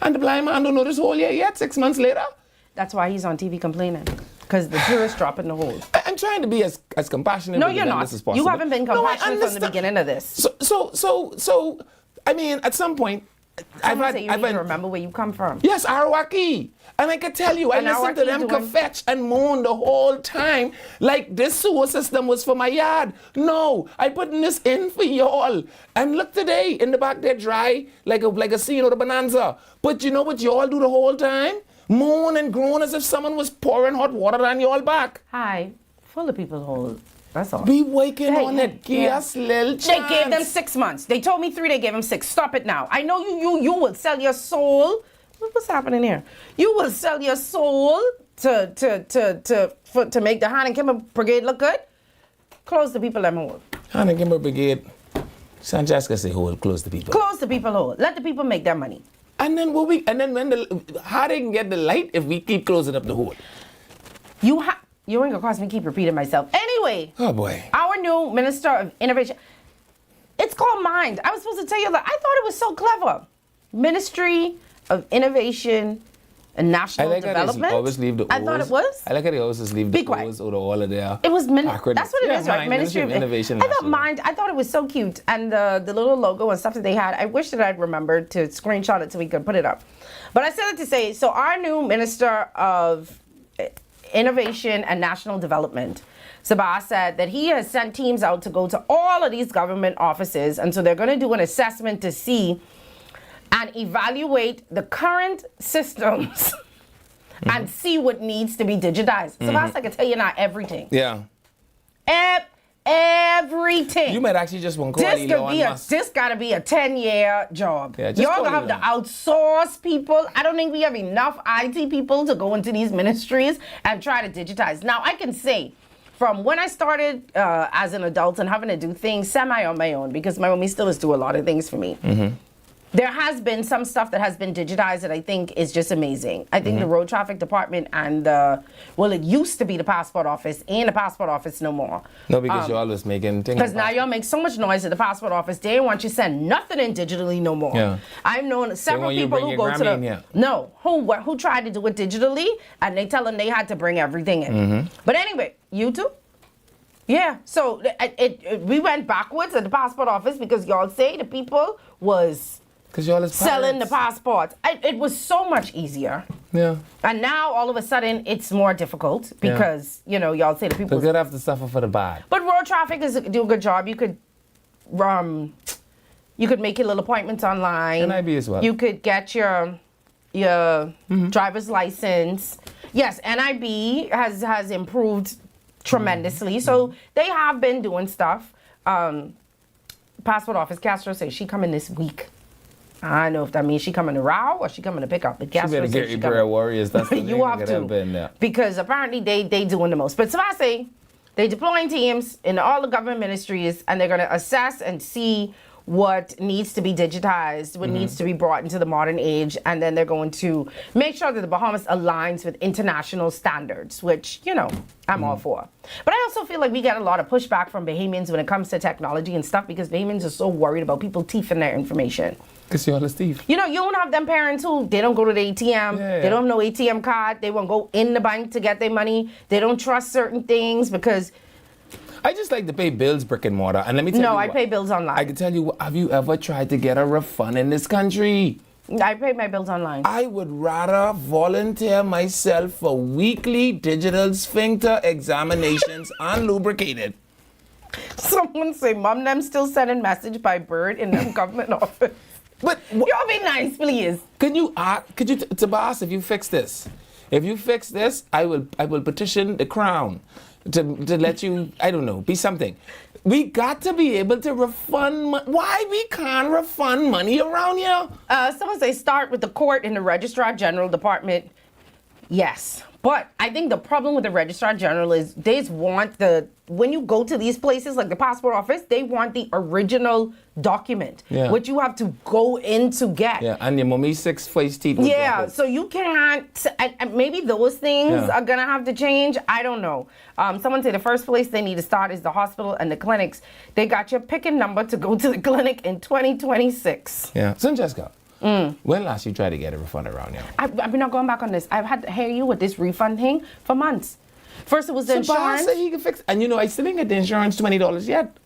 And the blind man don't know this hole yet, 6 months later? That's why he's on TV complaining. Because the tourists drop in the hole. I'm trying to be as compassionate no, with you're not. As possible. You haven't been compassionate from the beginning of this. So I mean, at some point, you need to remember where you come from. Yes, Arawaki. And I can tell you, I listened to them fetch and moan the whole time like this sewer system was for my yard. No, I putting this in for y'all. And look today, in the back they're dry like a scene of the bonanza. But you know what y'all do the whole time? Moan and groan as if someone was pouring hot water on y'all back. Hi, full of people's holes. That's all. Be waking on it. Give us little chance. They gave them 6 months. They told me 3, they gave them 6. Stop it now. I know you will sell your soul. What's happening here? You will sell your soul to make the Han and Kimber Brigade look good? Close the people them hole. Han and Kimber Brigade. Francesca say hole, close the people. Close the people hole. Let the people make their money. And then how they can get the light if we keep closing up the hole? You ain't gonna cause me keep repeating myself. Anyway. Oh boy. Our new Minister of Innovation. It's called Mind. I was supposed to tell you that. I thought it was so clever. Ministry of Innovation and National Development. Always leave the O's. I thought it was. I like how they always just leave the O's out of all of their. It was acronyms. That's what it is, right? Ministry of Innovation. I thought Mind. I thought it was so cute, and the little logo and stuff that they had. I wish that I'd remembered to screenshot it so we could put it up. But I said it to say, so our new Minister of Innovation and National Development, Sabah said that he has sent teams out to go to all of these government offices, and so they're going to do an assessment to see and evaluate the current systems and see what needs to be digitized. Sabah, I can tell you now everything. Yeah. Everything. You might actually just want to call this gotta be a 10-year job. Yeah, y'all gonna have to outsource people. I don't think we have enough IT people to go into these ministries and try to digitize. Now, I can say, from when I started as an adult and having to do things semi on my own, because my mommy still is doing a lot of things for me. There has been some stuff that has been digitized that I think is just amazing. I think the road traffic department and it used to be the passport office, and the passport office no more. No, because you're always making things. Because now y'all make so much noise at the passport office, they don't want you to send nothing in digitally no more. Yeah. I've known several people who go to who tried to do it digitally, and they tell them they had to bring everything in. But anyway, YouTube? Yeah, so we went backwards at the passport office because y'all say the people was selling the passports. It was so much easier. Yeah. And now all of a sudden it's more difficult because y'all say the people. They're gonna have to suffer for the bad. But road traffic do a good job. You could make your little appointments online. NIB as well. You could get your driver's license. Yes, NIB has improved tremendously. So they have been doing stuff. Passport office, Castro says she coming this week. I don't know if that means she coming to row or she coming to pick up. But Castro says she coming. Warriors. That's the you have to, because apparently they doing the most. But so I say they deploying teams in all the government ministries, and they're going to assess and see what needs to be digitized, what needs to be brought into the modern age, and then they're going to make sure that the Bahamas aligns with international standards, which, I'm all for. But I also feel like we get a lot of pushback from Bahamians when it comes to technology and stuff, because Bahamians are so worried about people thieving their information. Because you're all a thief. You don't have them parents who, they don't go to the ATM, they don't have no ATM card, they won't go in the bank to get their money, they don't trust certain things because... I just like to pay bills brick and mortar. And let me tell you I pay bills online. I can tell you, have you ever tried to get a refund in this country? I pay my bills online. I would rather volunteer myself for weekly digital sphincter examinations unlubricated. Someone say, Mom, them still sending message by bird in them government office. But y'all be nice, please. Could you to boss, if you fix this? If you fix this, I will petition the Crown to let you, I don't know, be something. We got to be able to refund why we can't refund money around here? Someone say start with the court and the Registrar General Department. Yes. But I think the problem with the Registrar General is they want when you go to these places like the passport office, they want the original document, which you have to go in to get. Yeah, and your mommy 6 face teeth. Yeah, so you can't, and maybe those things are gonna have to change. I don't know. Someone said the first place they need to start is the hospital and the clinics. They got your picking number to go to the clinic in 2026. Yeah, so Jessica. When last you tried to get a refund around here? I've been not going back on this. I've had to hear you with this refund thing for months. First it was the insurance. Said he could fix, and I still didn't get the insurance $20 yet.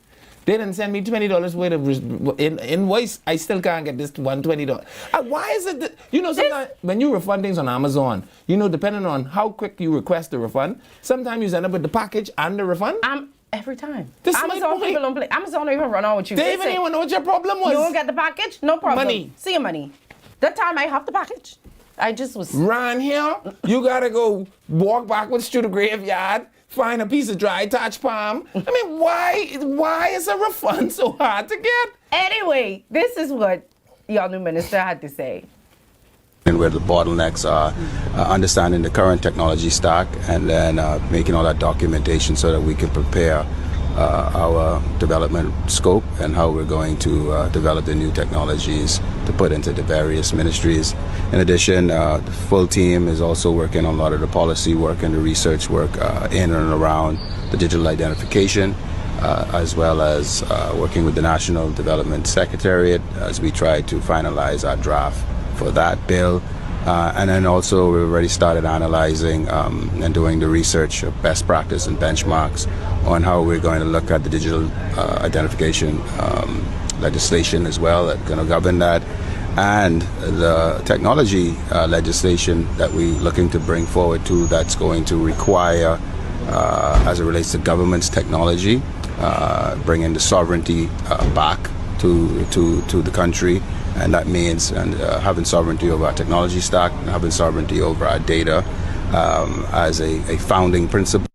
They didn't send me $20 worth of invoice. I still can't get this $120. Why is it that, sometimes when you refund things on Amazon, depending on how quick you request the refund, sometimes you end up with the package and the refund. Every time. Amazon people don't play. Amazon don't even run on with you. They even know what your problem was. You don't get the package? No problem. Money. See your money. That time I have the package. I just was... Round here, you gotta go walk backwards through the graveyard, find a piece of dry touch palm. I mean, why is a refund so hard to get? Anyway, this is what your new minister had to say. And where the bottlenecks are, understanding the current technology stack, and then making all that documentation so that we can prepare our development scope and how we're going to develop the new technologies to put into the various ministries. In addition, the full team is also working on a lot of the policy work and the research work in and around the digital identification, as well as working with the National Development Secretariat as we try to finalize our draft for that bill. And then also we've already started analyzing and doing the research of best practice and benchmarks on how we're going to look at the digital identification legislation as well that's going to govern that. and the technology legislation that we're looking to bring forward too, that's going to require, as it relates to government's technology, bringing the sovereignty back to the country, and that means having sovereignty over our technology stack, and having sovereignty over our data as a founding principle.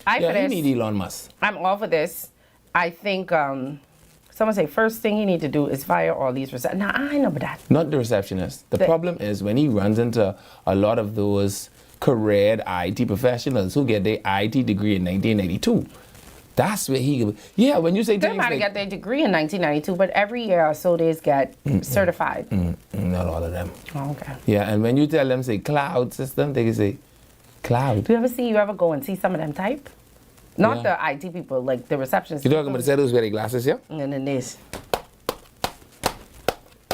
You need Elon Musk. I'm all for this. I think someone say first thing he need to do is fire all these receptionists. Now I know about that. Not the receptionist. The problem is when he runs into a lot of those careered IT professionals who get their IT degree in 1992. That's where when you say they might have got their degree in 1992, but every year or so they get certified. Not all of them. Oh, okay. Yeah, and when you tell them, say, cloud system, they can say, cloud. Do you ever go and see some of them type? Not the IT people, like the receptionists. You talking about the who's wearing glasses, yeah? And then this.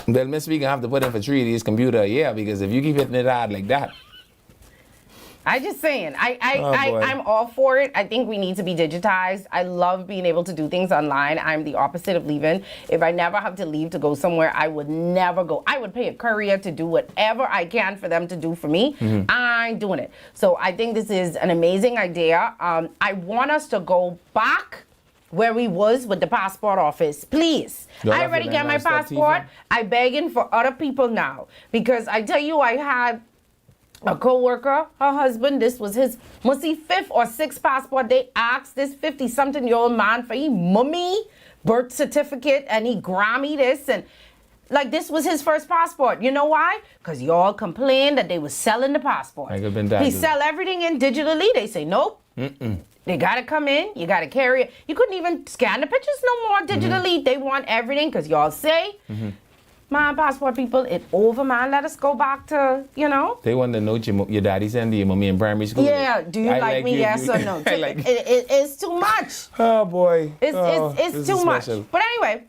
Well, Miss, we gonna have to put in for 3 of these computer a year, because if you keep hitting it hard like that. I just saying, I'm all for it. I think we need to be digitized. I love being able to do things online. I'm the opposite of leaving. If I never have to leave to go somewhere, I would never go. I would pay a courier to do whatever I can for them to do for me. I'm doing it. So I think this is an amazing idea. I want us to go back where we was with the passport office, please. I already got my passport. I'm begging for other people now, because I tell you, I had a co-worker, her husband, this was his, must see 5th or 6th passport. They asked this 50-something-year-old man for his mummy birth certificate, and he Grammy this, and like this was his first passport. You know why? Because y'all complained that they was selling the passport. He sell everything in digitally. They say nope. They gotta come in. You gotta carry it. You couldn't even scan the pictures no more digitally. They want everything because y'all say. Man, passport people, it over, man. Let us go back to, They want to know your daddy sent your mommy in primary school. Yeah, do you like me, yes or no? It's too much. Oh, boy. It's too much. But anyway,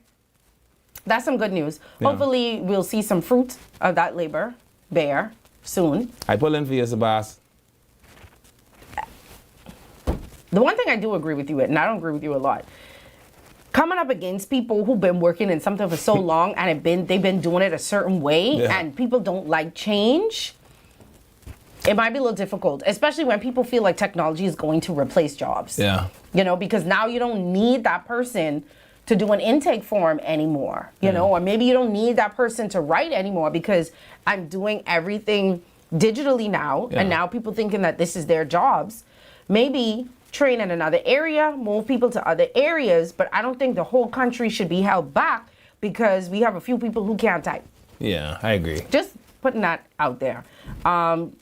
that's some good news. Yeah. Hopefully, we'll see some fruit of that labor bear soon. I pull in for you, Sabas. The one thing I do agree with you with, and I don't agree with you a lot, coming up against people who've been working in something for so long and they've been doing it a certain way, and people don't like change, it might be a little difficult, especially when people feel like technology is going to replace jobs. Yeah. Because now you don't need that person to do an intake form anymore, or maybe you don't need that person to write anymore because I'm doing everything digitally now, and now people thinking that this is their jobs. Maybe train in another area, move people to other areas, but I don't think the whole country should be held back because we have a few people who can't type. Yeah, I agree. Just putting that out there.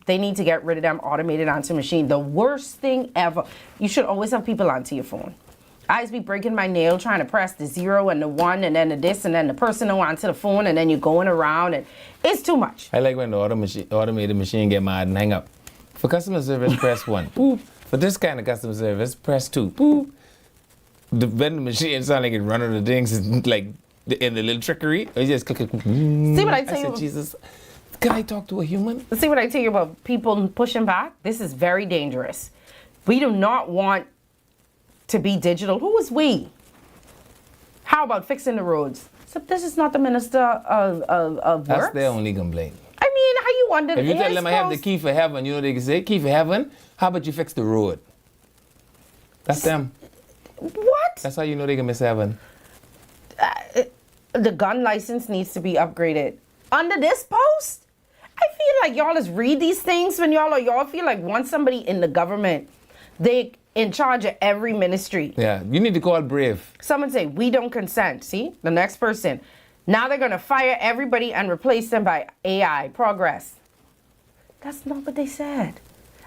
They need to get rid of them automated onto machine. The worst thing ever. You should always have people onto your phone. I used to be breaking my nail trying to press the 0 and the 1 and then the this and then the personal onto the phone, and then you're going around, and it's too much. I like when the automated machine get mad and hang up. For customer service, press 1. Boop. For this kind of customer service, press 2. Boop. The vending machine sound like it running the things like in the little trickery. Or you just click. See what I tell you? Said, Jesus, can I talk to a human? See what I tell you about people pushing back? This is very dangerous. We do not want to be digital. Who is we? How about fixing the roads? So this is not the minister of That's works. their only complaint. I mean, how you wonder? If you tell them I have the key for heaven, you know they can say, key for heaven? How about you fix the road? That's them. What? That's how you know they can miss heaven. The gun license needs to be upgraded. Under this post, I feel like y'all just read these things when y'all feel like once somebody in the government, they in charge of every ministry. Yeah, you need to call Brave. Someone say, we don't consent. See, the next person. Now they're going to fire everybody and replace them by AI, progress. That's not what they said.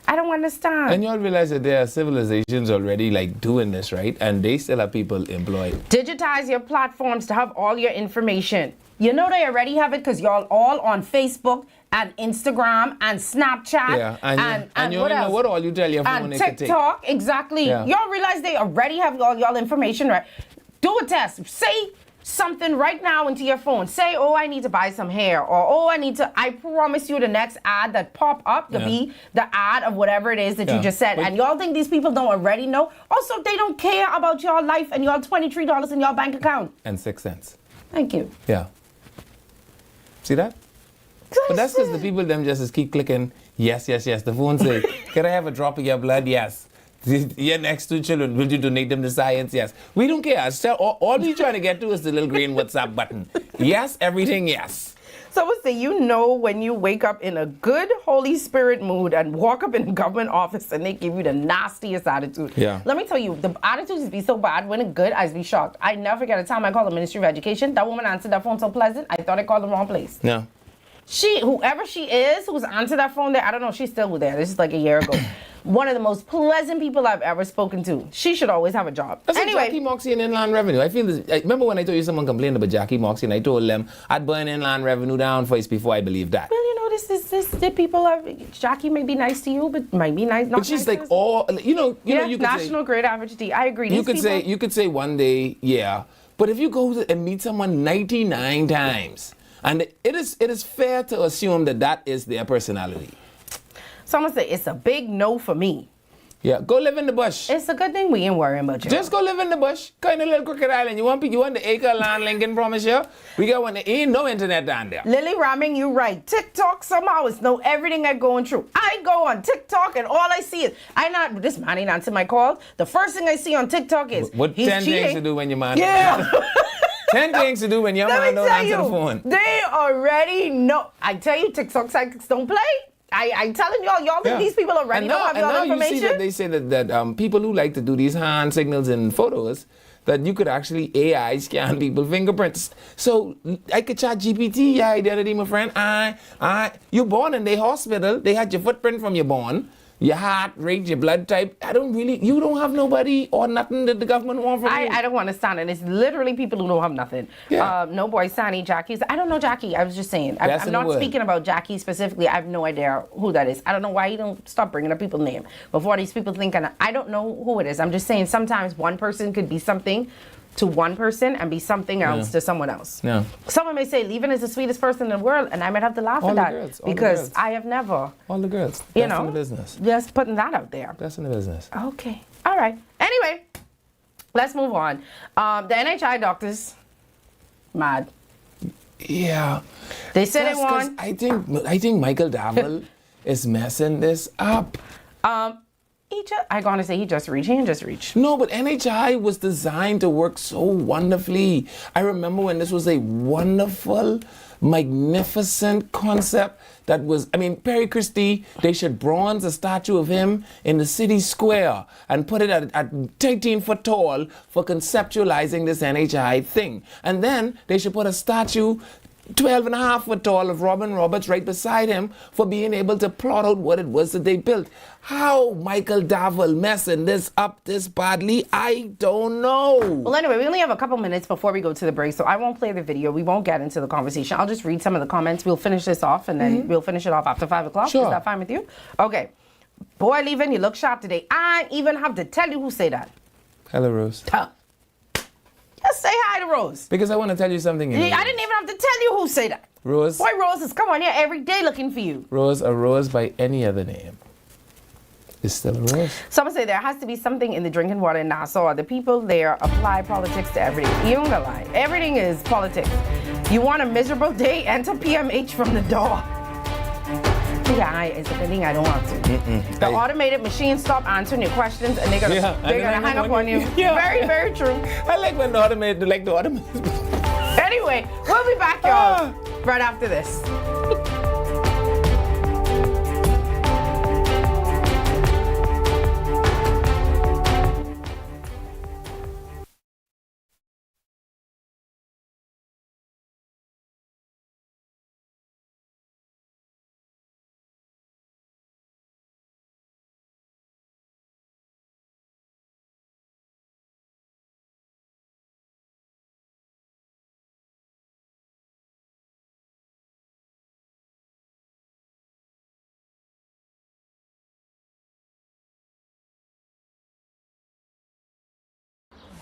I don't understand. And y'all realize that there are civilizations already like doing this, right? And they still have people employed. Digitize your platforms to have all your information. You know they already have it because y'all all on Facebook and Instagram and Snapchat. Yeah, and you what don't else? know what all you tell your phone and they can take. TikTok, exactly. Yeah. Y'all realize they already have all y'all information, right? Do a test. Say something right now into your phone. Say, oh, I need to buy some hair, or oh, I promise you the next ad that pop up to be the ad of whatever it is that you just said. And y'all think these people don't already know? Also, they don't care about your life and y'all $23 in your bank account. And 6 cents. Thank you. Yeah. See that? But that's because the people them just keep clicking, yes, yes, yes. The phone say, can I have a drop of your blood? Yes. Your next two children, will you donate them to science? Yes. We don't care. All we're trying to get to is the little green WhatsApp button. Yes, everything, yes. So I would say, you know, when you wake up in a good Holy Spirit mood and walk up in a government office and they give you the nastiest attitude. Yeah. Let me tell you, the attitudes be so bad. When it's good, I be shocked. I never forget a time I called the Ministry of Education. That woman answered that phone so pleasant, I thought I called the wrong place. Yeah. Whoever she is, who's answered that phone there, I don't know, she's still there. This is like a year ago. One of the most pleasant people I've ever spoken to. She should always have a job. That's like Jackie Moxie and Inland Revenue. I feel this. Remember when I told you someone complained about Jackie Moxie and I told them I'd burn Inland Revenue down first before I believed that. Well, you know, the people Jackie may be nice to you, but might be nice. Not but she's nice like all, you could national grade average D. I agree. You could say one day, yeah. But if you go and meet someone 99 times, and it is fair to assume that is their personality. Someone say it's a big no for me. Yeah, go live in the bush. It's a good thing we ain't worrying about you. Just go live in the bush. Kind of little Crooked Island. You want the acre land Lincoln promise you? We got one. There ain't no internet down there. Lily Ramming, you right. TikTok somehow is know everything I'm going through. I go on TikTok and all I see is this man ain't answer my call. The first thing I see on TikTok is what 10 things to do when your man. Yeah. 10 things to do when your man don't answer the phone. They already know. I tell you, TikTok psychics don't play. I'm telling y'all think these people already don't have your information? You see that they say that people who like to do these hand signals in photos, that you could actually AI scan people's fingerprints. So I could chat GPT your identity, my friend. You born in the hospital. They had your footprint from your born. Your heart rate, your blood type. You don't have nobody or nothing that the government want from you. I don't understand it. It's literally people who don't have nothing. Yeah. No boy, Sani, Jackie's. I don't know Jackie. I was just saying. I'm not speaking about Jackie specifically. I have no idea who that is. I don't know why you don't stop bringing up people's name before these people think. I don't know who it is. I'm just saying sometimes one person could be something to one person and be something else to someone else. Yeah. Someone may say, Levin is the sweetest person in the world, and I might have to laugh at that because I have never. All the girls. That's in the business. Just putting that out there. That's in the business. Okay. All right. Anyway, let's move on. The NHI doctors, mad. Yeah. They said they won. I think Michael Davel is messing this up. I'm going to say he just reached. No, but NHI was designed to work so wonderfully. I remember when this was a wonderful, magnificent concept that was, Perry Christie, they should bronze a statue of him in the city square and put it at 13 foot tall for conceptualizing this NHI thing. And then they should put a statue 12 and a half foot tall of Robin Roberts right beside him for being able to plot out what it was that they built. How Michael Davel messing this up this badly, I don't know. Well, anyway, we only have a couple minutes before we go to the break, so I won't play the video. We won't get into the conversation. I'll just read some of the comments. We'll finish this off, and then we'll finish it off after 5 o'clock. Sure. Is that fine with you? Okay. Boy, Levin, you look sharp today. I even have to tell you who say that. Hello, Rose. Just say hi to Rose. Because I want to tell you something. I didn't even have to tell you who say that. Rose. Boy, Rose is come on here every day looking for you. Rose, a rose by any other name is still a rose. Someone say there has to be something in the drinking water in Nassau. The people there apply politics to everything. You don't gonna lie. Everything is politics. You want a miserable day? Enter PMH from the door. Yeah, it's a good thing I don't want to. The automated machines stop answering your questions and they're gonna hang up on you. Yeah. Very, very true. I like when the automated. Anyway, we'll be back, y'all, right after this.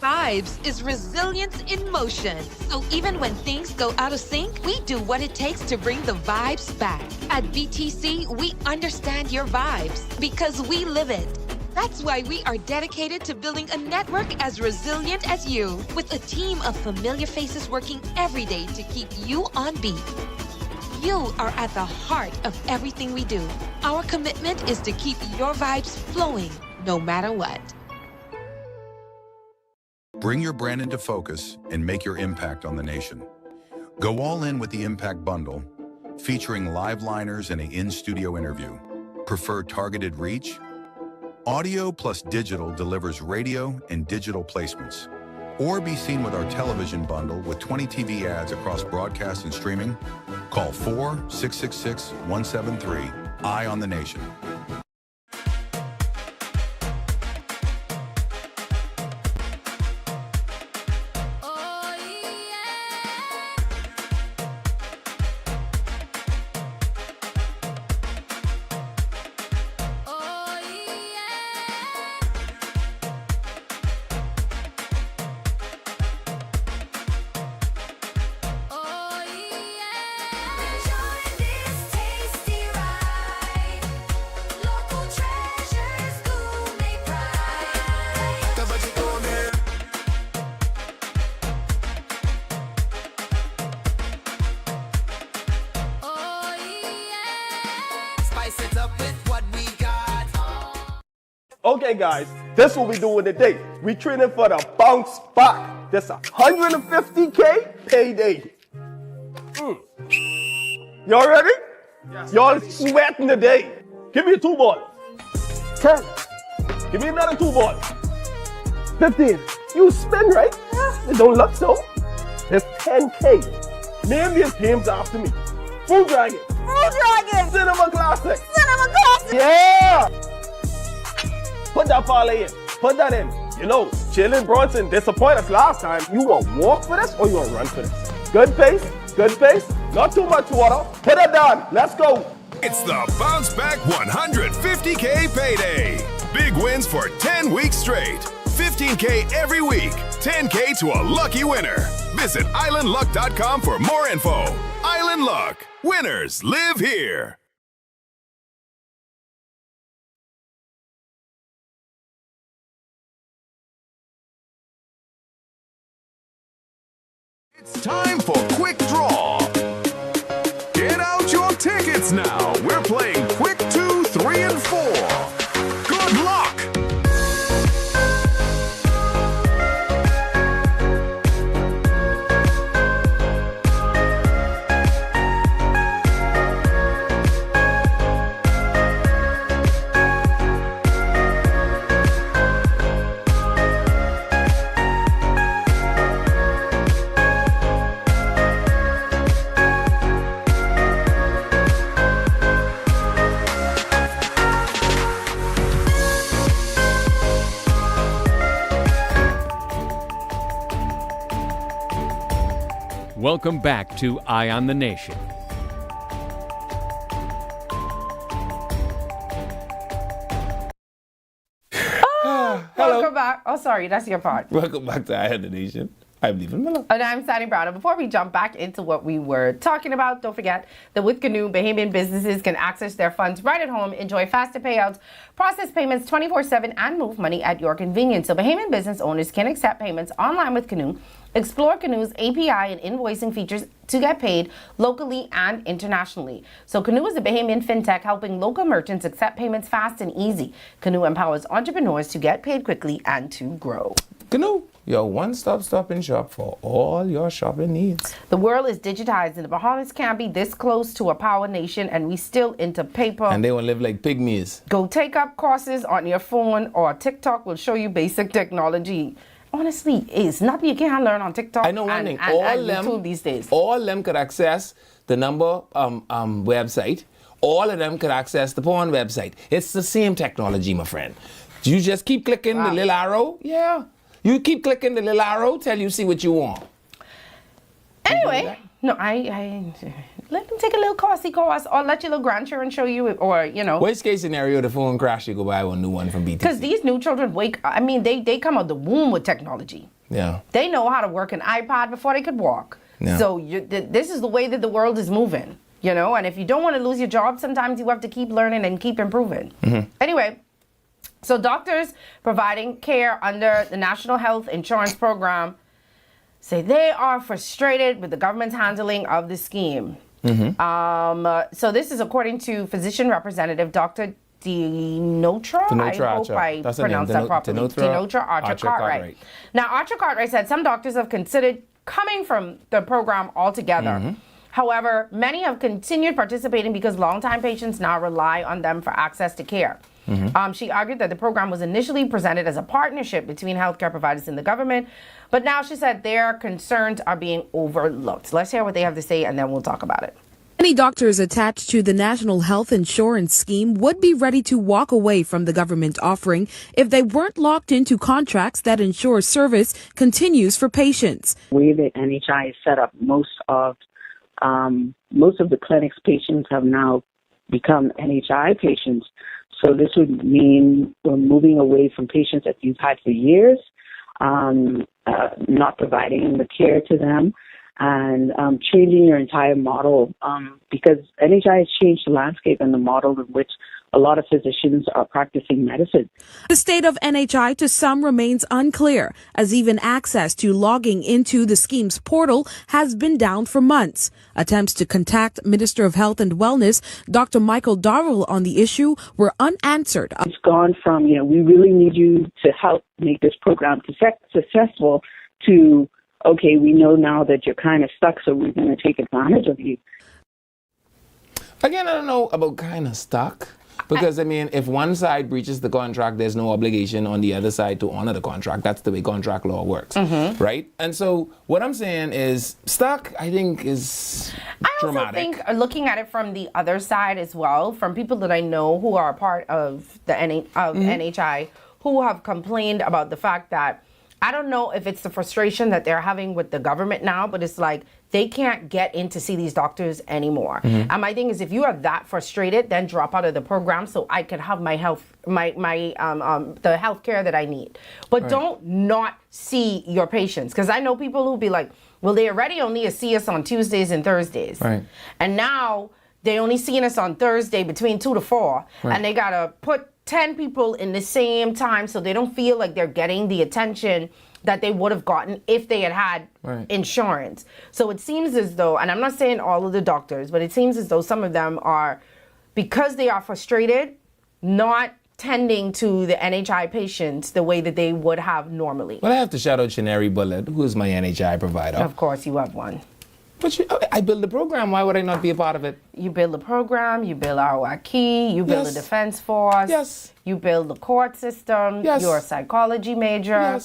Vibes is resilience in motion. So even when things go out of sync, we do what it takes to bring the vibes back. At BTC, we understand your vibes because we live it. That's why we are dedicated to building a network as resilient as you, with a team of familiar faces working every day to keep you on beat. You are at the heart of everything we do. Our commitment is to keep your vibes flowing, no matter what. Bring your brand into focus and make your impact on the nation. Go all in with the Impact Bundle, featuring live liners and an in-studio interview. Prefer targeted reach? Audio plus digital delivers radio and digital placements. Or be seen with our television bundle with 20 TV ads across broadcast and streaming. Call 4-666-173. Eye on the Nation. Okay guys, this what we doing today. We training for the bounce back. This 150K payday. Y'all ready? Yes. Y'all sweating today. Give me a 2 ball. 10. Give me another 2 ball. 15. You spin, right? It don't look so. It's 10K. Name these games after me. Fruit Dragon. Fruit Dragon. Cinema Classic. Cinema Classic. Yeah. Put that parlay in. Put that in. You know, Jalen Bronson disappointed us last time. You want to walk for this or you want to run for this? Good pace. Good pace. Not too much water. Hit it down. Let's go. It's the Bounce Back 150K payday. Big wins for 10 weeks straight. 15K every week. 10K to a lucky winner. Visit islandluck.com for more info. Island Luck. Winners live here. It's time for Quick Draw. Get out your tickets now. We're playing Quick 2, 3, and 4. Good luck. Welcome back to Eye on the Nation. Welcome back. Oh, sorry, that's your part. Welcome back to Eye on the Nation. I'm Leaving Miller. And I'm Sandy Brown. And before we jump back into what we were talking about, don't forget that with Canoe, Bahamian businesses can access their funds right at home, enjoy faster payouts, process payments 24/7, and move money at your convenience. So Bahamian business owners can accept payments online with Canoe. Explore Canoe's API and invoicing features to get paid locally and internationally. So Canoe is a Bahamian fintech helping local merchants accept payments fast and easy. Canoe empowers entrepreneurs to get paid quickly and to grow. Canoe, your one-stop stopping shop for all your shopping needs. The world is digitized and the Bahamas can't be this close to a power nation and we still into paper. And they want to live like pygmies. Go take up courses on your phone or TikTok will show you basic technology. Honestly, it's nothing you can't learn on TikTok. I know one thing. And YouTube these days. All them could access the number website. All of them could access the porn website. It's the same technology, my friend. You just keep clicking the little arrow. Yeah. You keep clicking the little arrow till you see what you want. Anyway, no, I let them take a little costly course or let your little grandchildren show you it, or, you know. Worst case scenario, the phone crash, you go buy one new one from BTC. Because these new children they come out the womb with technology. Yeah. They know how to work an iPod before they could walk. Yeah. So this is the way that the world is moving, you know. And if you don't want to lose your job, sometimes you have to keep learning and keep improving. Mm-hmm. Anyway, so doctors providing care under the National Health Insurance Program say they are frustrated with the government's handling of the scheme. So this is according to physician representative Dr. Dinotra. I hope I pronounced that properly. Dinotra Archer Cartwright. Now, Archer Cartwright said some doctors have considered coming from the program altogether. However, many have continued participating because longtime patients now rely on them for access to care. She argued that the program was initially presented as a partnership between healthcare providers and the government, but now she said their concerns are being overlooked. Let's hear what they have to say, and then we'll talk about it. Many doctors attached to the National Health Insurance Scheme would be ready to walk away from the government offering if they weren't locked into contracts that ensure service continues for patients. The way that NHI is set up, most of the clinic's patients have now become NHI patients. So this would mean we're moving away from patients that you've had for years, not providing the care to them, and changing your entire model because NHI has changed the landscape and the model in which a lot of physicians are practicing medicine. The state of NHI to some remains unclear, as even access to logging into the scheme's portal has been down for months. Attempts to contact Minister of Health and Wellness, Dr. Michael Darrell, on the issue were unanswered. It's gone from, we really need you to help make this program successful to, okay, we know now that you're kind of stuck, so we're going to take advantage of you. Again, I don't know about kind of stuck. Because, if one side breaches the contract, there's no obligation on the other side to honor the contract. That's the way contract law works, right? And so what I'm saying is stuck, I think, is dramatic. I also think, looking at it from the other side as well, from people that I know who are a part of the NHI, who have complained about the fact that, I don't know if it's the frustration that they're having with the government now, but it's like they can't get in to see these doctors anymore. And my thing is, if you are that frustrated, then drop out of the program so I can have my the health care that I need. But don't not see your patients, because I know people who be like, well, they already only see us on Tuesdays and Thursdays, and now they only seeing us on Thursday between 2 to 4, and they gotta put 10 people in the same time so they don't feel like they're getting the attention that they would have gotten if they had insurance. So it seems as though, and I'm not saying all of the doctors, but it seems as though some of them are, because they are frustrated, not tending to the NHI patients the way that they would have normally. Well, I have to shout out Shaneri Bullet, who is my NHI provider. Of course, you have one. But I build the program. Why would I not be a part of it? You build the program, you build our Aki, you build the defense force, you build the court system, you're a psychology major.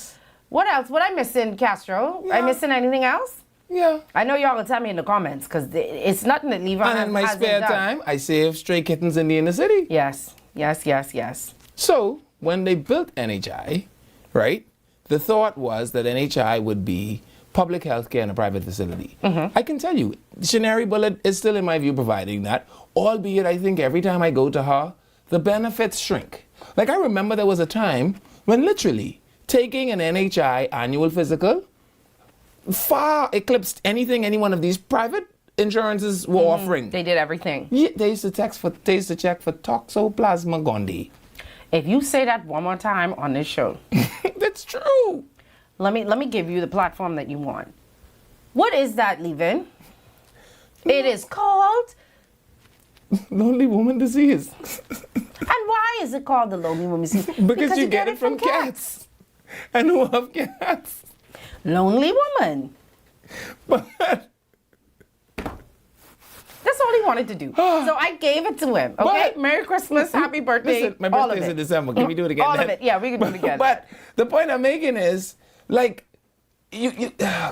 What else? What I missing, Castro? I missing anything else? Yeah. I know y'all will tell me in the comments, because it's nothing that Levi has done. And in my spare time, I save stray kittens in the inner city. Yes. So when they built NHI, right, the thought was that NHI would be public health care in a private facility. I can tell you, Shaneri Bullet is still, in my view, providing that, albeit I think every time I go to her, the benefits shrink. Like, I remember there was a time when literally taking an NHI annual physical far eclipsed anything any one of these private insurances were offering. They did everything. Yeah, they used to check for toxoplasma gondii. If you say that one more time on this show. That's true. Let me give you the platform that you want. What is that, Levin? It is called Lonely Woman Disease. And why is it called the Lonely Woman Disease? Because you get it from cats. And who have cats? Lonely Woman. But that's all he wanted to do. So I gave it to him. Okay? Merry Christmas, happy birthday. Listen, my birthday's in December. Can we do it again? All of it. Yeah, we can do it again. But the point I'm making is, like,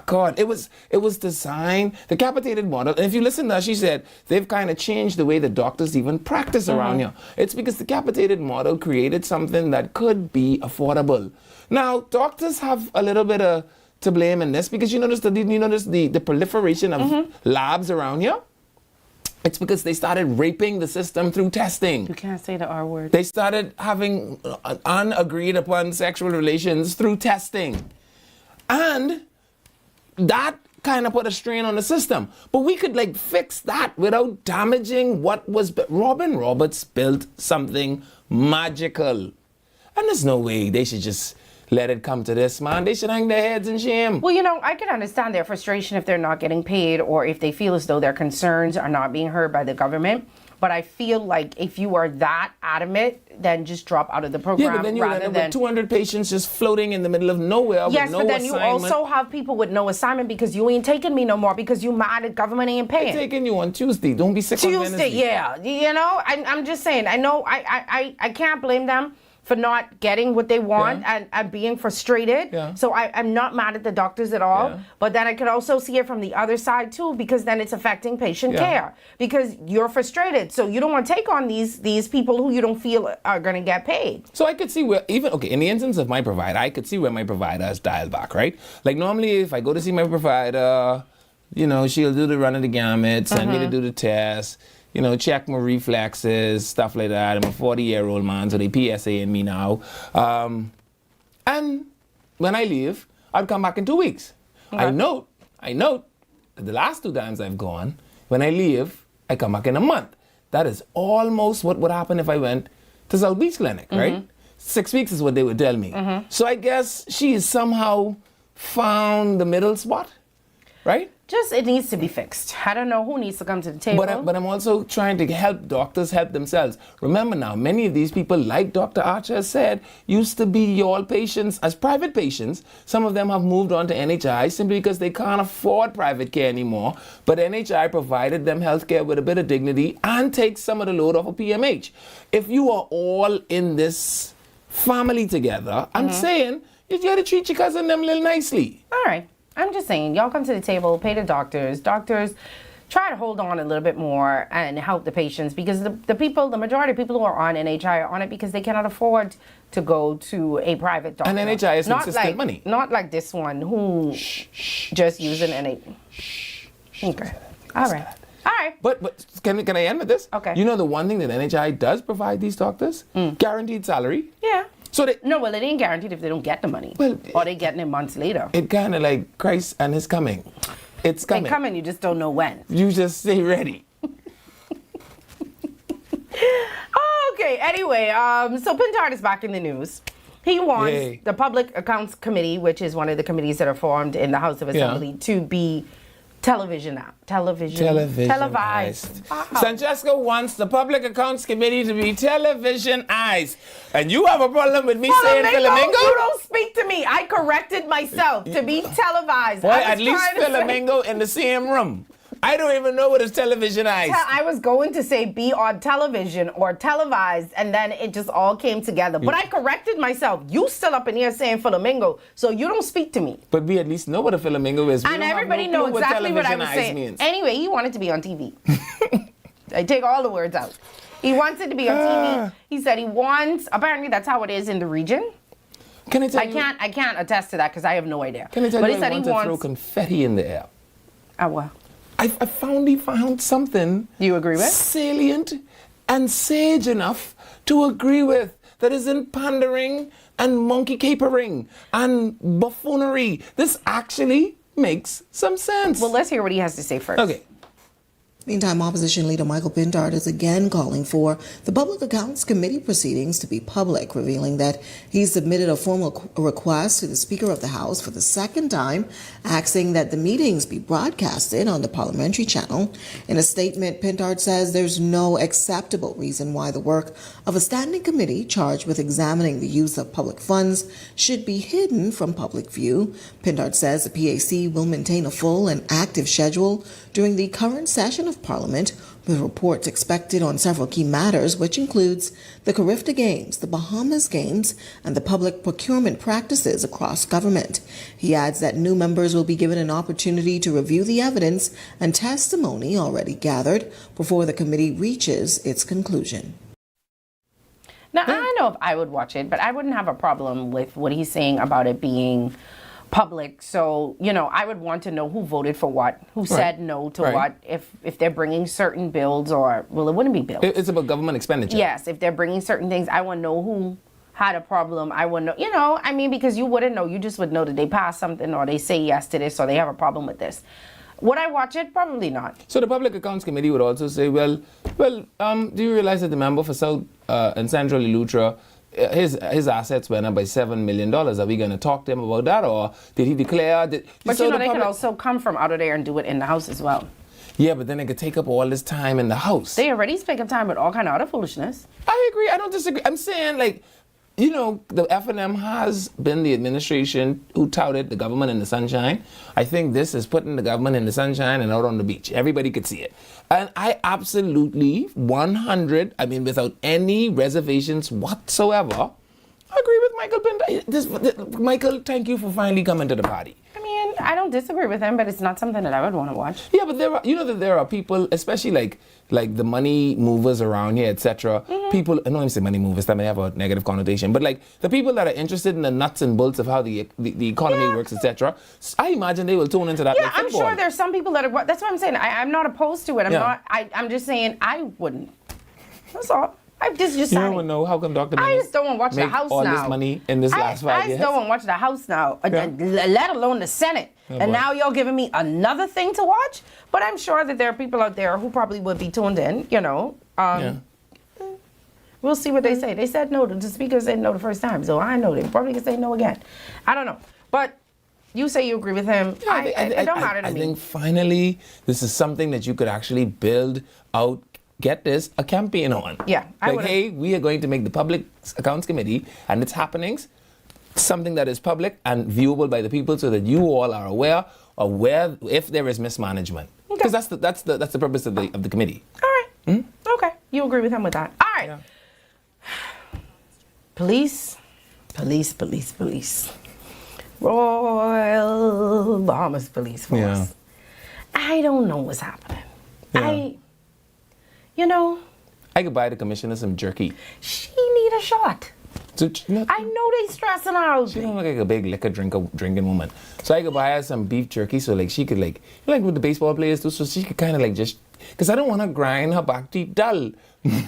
God, it was designed, the capitated model. And if you listen to her, she said they've kind of changed the way the doctors even practice around here. It's because the capitated model created something that could be affordable. Now, doctors have a little bit to blame in this, because you notice the proliferation of labs around here. It's because they started raping the system through testing. You can't say the R word. They started having unagreed upon sexual relations through testing. And that kind of put a strain on the system. But we could fix that without damaging what was Robin Roberts built something magical. And there's no way they should just let it come to this, man. They should hang their heads in shame. Well, I can understand their frustration if they're not getting paid or if they feel as though their concerns are not being heard by the government. But I feel like if you are that adamant, then just drop out of the program. Yeah, but then you end up with 200 patients just floating in the middle of nowhere with no assignment. Yes, but then you also have people with no assignment because you ain't taking me no more because you mad at government ain't paying. They're taking you on Tuesday. Don't be sick on Wednesday. Tuesday, yeah. I'm just saying. I know I can't blame them for not getting what they want and being frustrated. Yeah. So I'm not mad at the doctors at all. Yeah. But then I could also see it from the other side too, because then it's affecting patient care. Because you're frustrated. So you don't want to take on these people who you don't feel are going to get paid. So I could see where, in the instance of my provider, I could see where my provider has dialed back, right? Like normally if I go to see my provider, she'll do the run of the gamut, send me to do the test, check my reflexes, stuff like that. I'm a 40-year-old man, so they PSA in me now. And when I leave, I'll come back in 2 weeks. Okay. I note that the last 2 times I've gone, when I leave, I come back in a month. That is almost what would happen if I went to South Beach Clinic, right? 6 weeks is what they would tell me. So I guess she has somehow found the middle spot, right? Just, it needs to be fixed. I don't know who needs to come to the table. But I'm also trying to help doctors help themselves. Remember now, many of these people, like Dr. Archer has said, used to be your patients as private patients. Some of them have moved on to NHI simply because they can't afford private care anymore. But NHI provided them health care with a bit of dignity and takes some of the load off of PMH. If you are all in this family together, I'm saying you got to treat your cousin them a little nicely. All right. I'm just saying, y'all come to the table, pay the doctors. Doctors, try to hold on a little bit more and help the patients because the majority of people who are on NHI are on it because they cannot afford to go to a private doctor. And NHI is consistent money. Not like this one who just using NHI. Okay. All right. All right. But can I end with this? Okay. The one thing that NHI does provide these doctors? Guaranteed salary. Yeah. So it ain't guaranteed if they don't get the money. Well, or they getting it months later. It kind of like Christ and His coming. It's coming. It's coming, you just don't know when. You just stay ready. Okay, anyway, so Pintard is back in the news. He wants the Public Accounts Committee, which is one of the committees that are formed in the House of Assembly, to be televised. Wow. Francesco wants the Public Accounts Committee to be televisionized. And you have a problem with me saying Flamingo? You don't speak to me. I corrected myself to be televised. Boy, at least Flamingo in the same room. I don't even know what is televisionized. I was going to say be on television or televised, and then it just all came together. But I corrected myself. You still up in here saying flamingo, so you don't speak to me. But we at least know what a flamingo is. And everybody knows exactly what I was saying. Means. Anyway, he wanted to be on TV. I take all the words out. He wants it to be on TV. He said he wants, apparently that's how it is in the region. Can I tell you? I can't attest to that because I have no idea. Can I tell you I want to throw confetti in the air? Oh, well. I found something you agree with? Salient and sage enough to agree with that isn't pandering and monkey capering and buffoonery. This actually makes some sense. Well, let's hear what he has to say first. Okay. Meantime, opposition leader Michael Pintard is again calling for the Public Accounts Committee proceedings to be public, revealing that he submitted a formal request to the Speaker of the House for the second time, asking that the meetings be broadcasted on the parliamentary channel. In a statement, Pintard says there's no acceptable reason why the work of a standing committee charged with examining the use of public funds should be hidden from public view. Pintard says the PAC will maintain a full and active schedule during the current session of Parliament, with reports expected on several key matters, which includes the Carifta Games, the Bahamas Games, and the public procurement practices across government. He adds that new members will be given an opportunity to review the evidence and testimony already gathered before the committee reaches its conclusion. Now, I don't know if I would watch it, but I wouldn't have a problem with what he's saying about it being public. So, I would want to know who voted for what, who said no to what, if they're bringing certain bills or, well, it wouldn't be bills. It's about government expenditure. Yes, if they're bringing certain things, I want to know who had a problem. I want to know, because you wouldn't know. You just would know that they passed something or they say yes to this or they have a problem with this. Would I watch it? Probably not. So the Public Accounts Committee would also say, do you realize that the member for South and Central Eleuthera his assets went up by $7 million. Are we going to talk to him about that, or did he declare? But you know, they could also come from out of there and do it in the house as well. Yeah, but then they could take up all this time in the house. They already take up time with all kind of other foolishness. I agree. I don't disagree. I'm saying, like, you know, the F&M has been the administration who touted the government in the sunshine. I think this is putting the government in the sunshine and out on the beach. Everybody could see it. And I absolutely, without any reservations whatsoever, agree with Michael Pinto. Michael, thank you for finally coming to the party. I mean, I don't disagree with him, but it's not something that I would want to watch. Yeah, but there are people, especially like the money movers around here, etc. People, I know I'm saying money movers, that may have a negative connotation, but like the people that are interested in the nuts and bolts of how the economy works, etc. I imagine they will tune into that. Yeah, like I'm sure there's some people that are. That's what I'm saying. I'm not opposed to it. I'm just saying I wouldn't. That's all. I just you saying. don't know how come Dr. I just don't want to watch the House all now. This money in this last 5 years. I just don't want to watch the House now, let alone the Senate. And now y'all giving me another thing to watch. But I'm sure that there are people out there who probably would be tuned in. You know, we'll see what they say. They said no. The speaker said no the first time, so I know they probably can say no again. I don't know, but. You say you agree with him. It don't matter to me. I think finally this is something that you could actually build out. Get this, a campaign on. Yeah. Hey, we are going to make the Public Accounts Committee and its happenings something that is public and viewable by the people so that you all are aware of if there is mismanagement. Because that's the purpose of the committee. All right. Okay. You agree with him with that. All right. Yeah. Police. Royal Bahamas Police Force. Yeah. I don't know what's happening. Yeah. I could buy the commissioner some jerky. She need a shot. So, I know they stressing out. She don't look like a big liquor drinking woman. So I could buy her some beef jerky so like she could like what the baseball players do, so she could kind of like just, because I don't want to grind her back teeth dull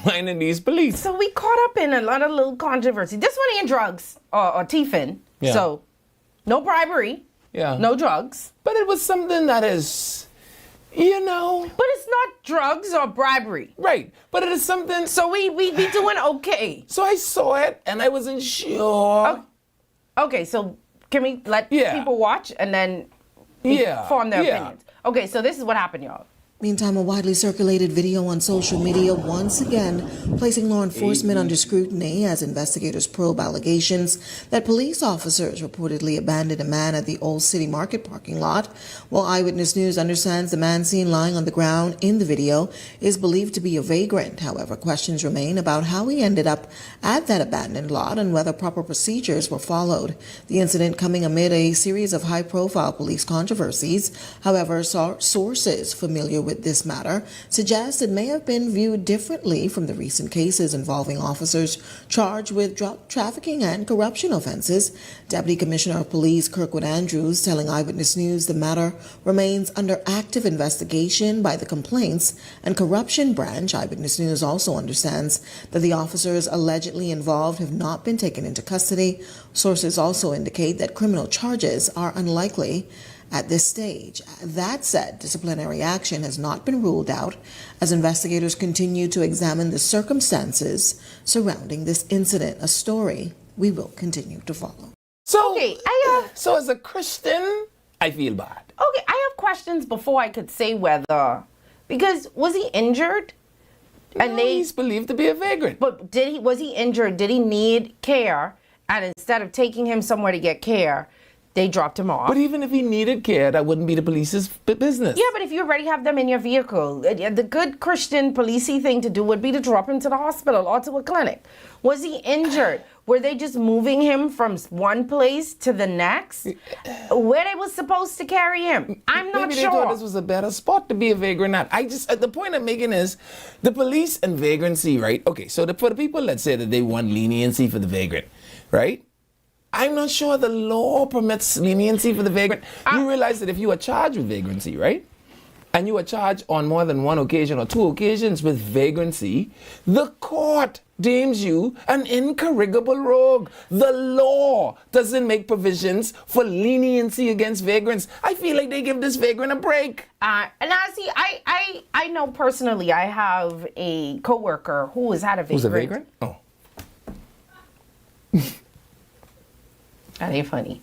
minding these police. So we caught up in a lot of little controversy. This one ain't drugs or teething. Yeah. So no bribery. Yeah. No drugs. But it was something that is, But it's not drugs or bribery. Right. But it is something. So we doing okay. So I saw it and I wasn't sure. Okay, so can we let people watch and then form their opinions? Okay, so this is what happened, y'all. Meantime, a widely circulated video on social media once again placing law enforcement under scrutiny as investigators probe allegations that police officers reportedly abandoned a man at the Old City Market parking lot. While Eyewitness News understands the man seen lying on the ground in the video is believed to be a vagrant. However, questions remain about how he ended up at that abandoned lot and whether proper procedures were followed. The incident coming amid a series of high-profile police controversies. However, sources familiar with this matter suggests it may have been viewed differently from the recent cases involving officers charged with drug trafficking and corruption offenses. Deputy Commissioner of Police Kirkwood Andrews telling Eyewitness News the matter remains under active investigation by the Complaints and Corruption Branch. Eyewitness News also understands that the officers allegedly involved have not been taken into custody. Sources also indicate that criminal charges are unlikely at this stage. That said, disciplinary action has not been ruled out as investigators continue to examine the circumstances surrounding this incident, a story we will continue to follow. So, so as a Christian, I feel bad. Okay, I have questions before I could say whether, because was he injured? And he's believed to be a vagrant. But was he injured? Did he need care? And instead of taking him somewhere to get care, they dropped him off. But even if he needed care, that wouldn't be the police's business. Yeah, but if you already have them in your vehicle, the good Christian policey thing to do would be to drop him to the hospital or to a clinic. Was he injured? Were they just moving him from one place to the next? Where they was supposed to carry him? I'm not Maybe sure. They thought this was a better spot to be a vagrant at. The point I'm making is the police and vagrancy, right? Okay, so for the people that say that they want leniency for the vagrant, right? I'm not sure the law permits leniency for the vagrant. You realize that if you are charged with vagrancy, right? And you are charged on more than one occasion or two occasions with vagrancy, the court deems you an incorrigible rogue. The law doesn't make provisions for leniency against vagrants. I feel like they give this vagrant a break. And I see, I know personally, I have a coworker who has had a vagrant. Who's a vagrant? Oh. That ain't funny.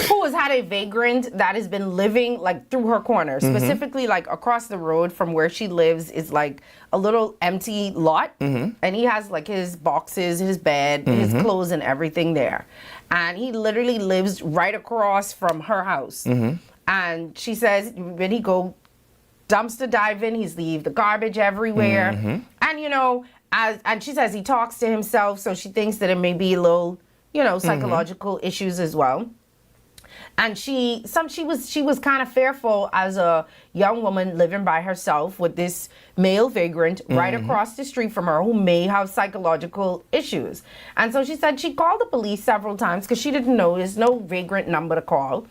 Who has had a vagrant that has been living like through her corner, specifically like across the road from where she lives is like a little empty lot, and he has like his boxes, his bed, his clothes, and everything there, and he literally lives right across from her house. And she says when he go dumpster diving, he's leave the garbage everywhere, and you know, and she says he talks to himself, so she thinks that it may be a little, you know, psychological issues as well. And she was kind of fearful as a young woman living by herself with this male vagrant right across the street from her who may have psychological issues. And so she said she called the police several times because she didn't know there's no vagrant number to call.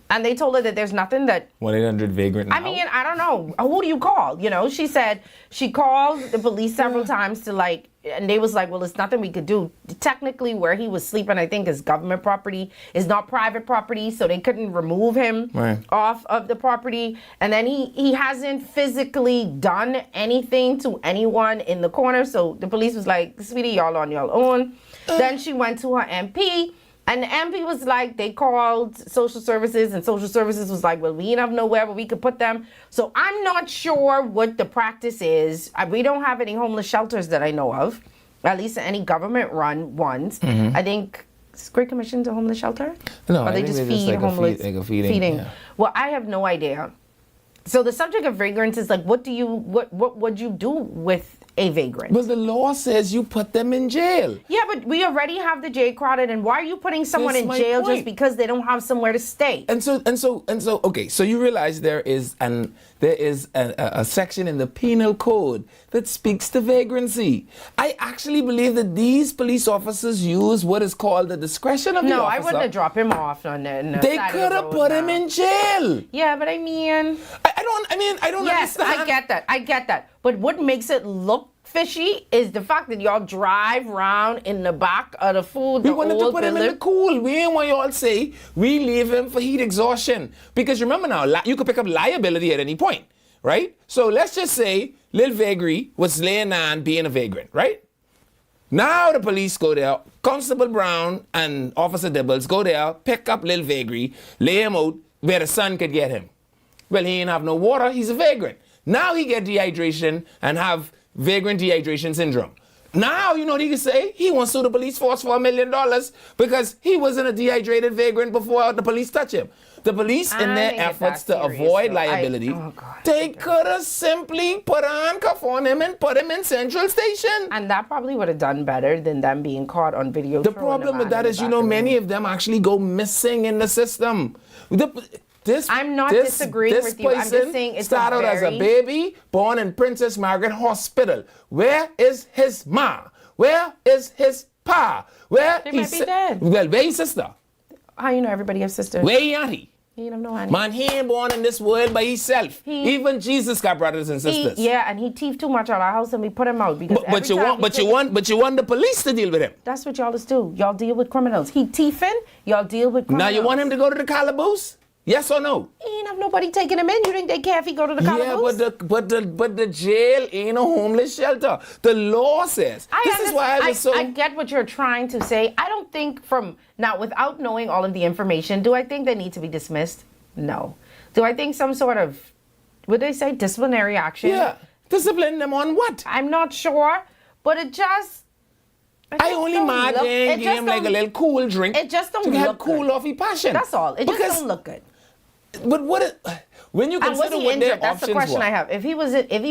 And they told her that there's nothing that 1-800-VAGRANT now. I mean, I don't know. Who do you call? You know, she said she called the police several times to like, and they was like, well, there's nothing we could do. Technically, where he was sleeping, I think is government property, is not private property, so they couldn't remove him off of the property. And then he hasn't physically done anything to anyone in the corner, so the police was like, sweetie, y'all on your own. Then she went to her MP. And the MP was like, they called social services, and social services was like, well, we ain't have nowhere where we could put them. So I'm not sure what the practice is. We don't have any homeless shelters that I know of, at least any government-run ones. I think, is Great Commission a homeless shelter? No, or I they think just they're feed like homeless, a feeding. Yeah. Well, I have no idea. So the subject of vagrants is like, what would you do with a vagrant? But the law says you put them in jail. Yeah, but we already have the jail crowded, and why are you putting someone in jail just because they don't have somewhere to stay? And so, okay, so you realize there is a section in the penal code that speaks to vagrancy. I actually believe that these police officers use what is called the discretion of the officer. No, I wouldn't have dropped him off on the They could have put him in jail. Yeah, but I mean, I don't yes, understand. I get that. But what makes it look fishy is the fact that y'all drive around in the back of the food. We wanted to put him in the cool. We didn't want y'all say we leave him for heat exhaustion. Because remember now, you could pick up liability at any point, right? So let's just say Lil Vagary was laying on being a vagrant, right? Now the police go there, Constable Brown and Officer Dibbles go there, pick up Lil Vagary, lay him out where the sun could get him. Well, he ain't have no water, he's a vagrant. Now he get dehydration and have vagrant dehydration syndrome. Now, you know what he can say? He wants to sue the police force for $1 million because he wasn't a dehydrated vagrant before the police touch him. The police, in their efforts to avoid liability, they could have simply put a handcuff on him and put him in Central Station. And that probably would have done better than them being caught on video. The problem with that is, you know, many of them actually go missing in the system. I'm not disagreeing with you. I'm just saying it's started as a baby born in Princess Margaret Hospital. Where is his ma? Where is his pa? Where they might be dead. Well, where his sister? How you know everybody has sisters? Where he auntie? He ain't have no auntie. Man, he ain't born in this world by himself. Even Jesus got brothers and sisters. And he thieved too much out of our house, and we put him out because. But you want the police to deal with him. That's what y'all just do. Y'all deal with criminals. He thieving. Y'all deal with criminals. Now you want him to go to the calaboose? Yes or no? He ain't have nobody taking him in. You think they care if he go to the calaboose? Yeah, but the jail ain't a homeless shelter. The law says. I get what you're trying to say. I don't think without knowing all of the information, do I think they need to be dismissed? No. Do I think some sort of, would they say disciplinary action? Yeah. Discipline them on what? I'm not sure, but it just. I only mad gave him like a little cool drink. It just don't to look cool good. off his passion. That's all. It just don't look good. But when you consider what their options were. That's the question I have. If he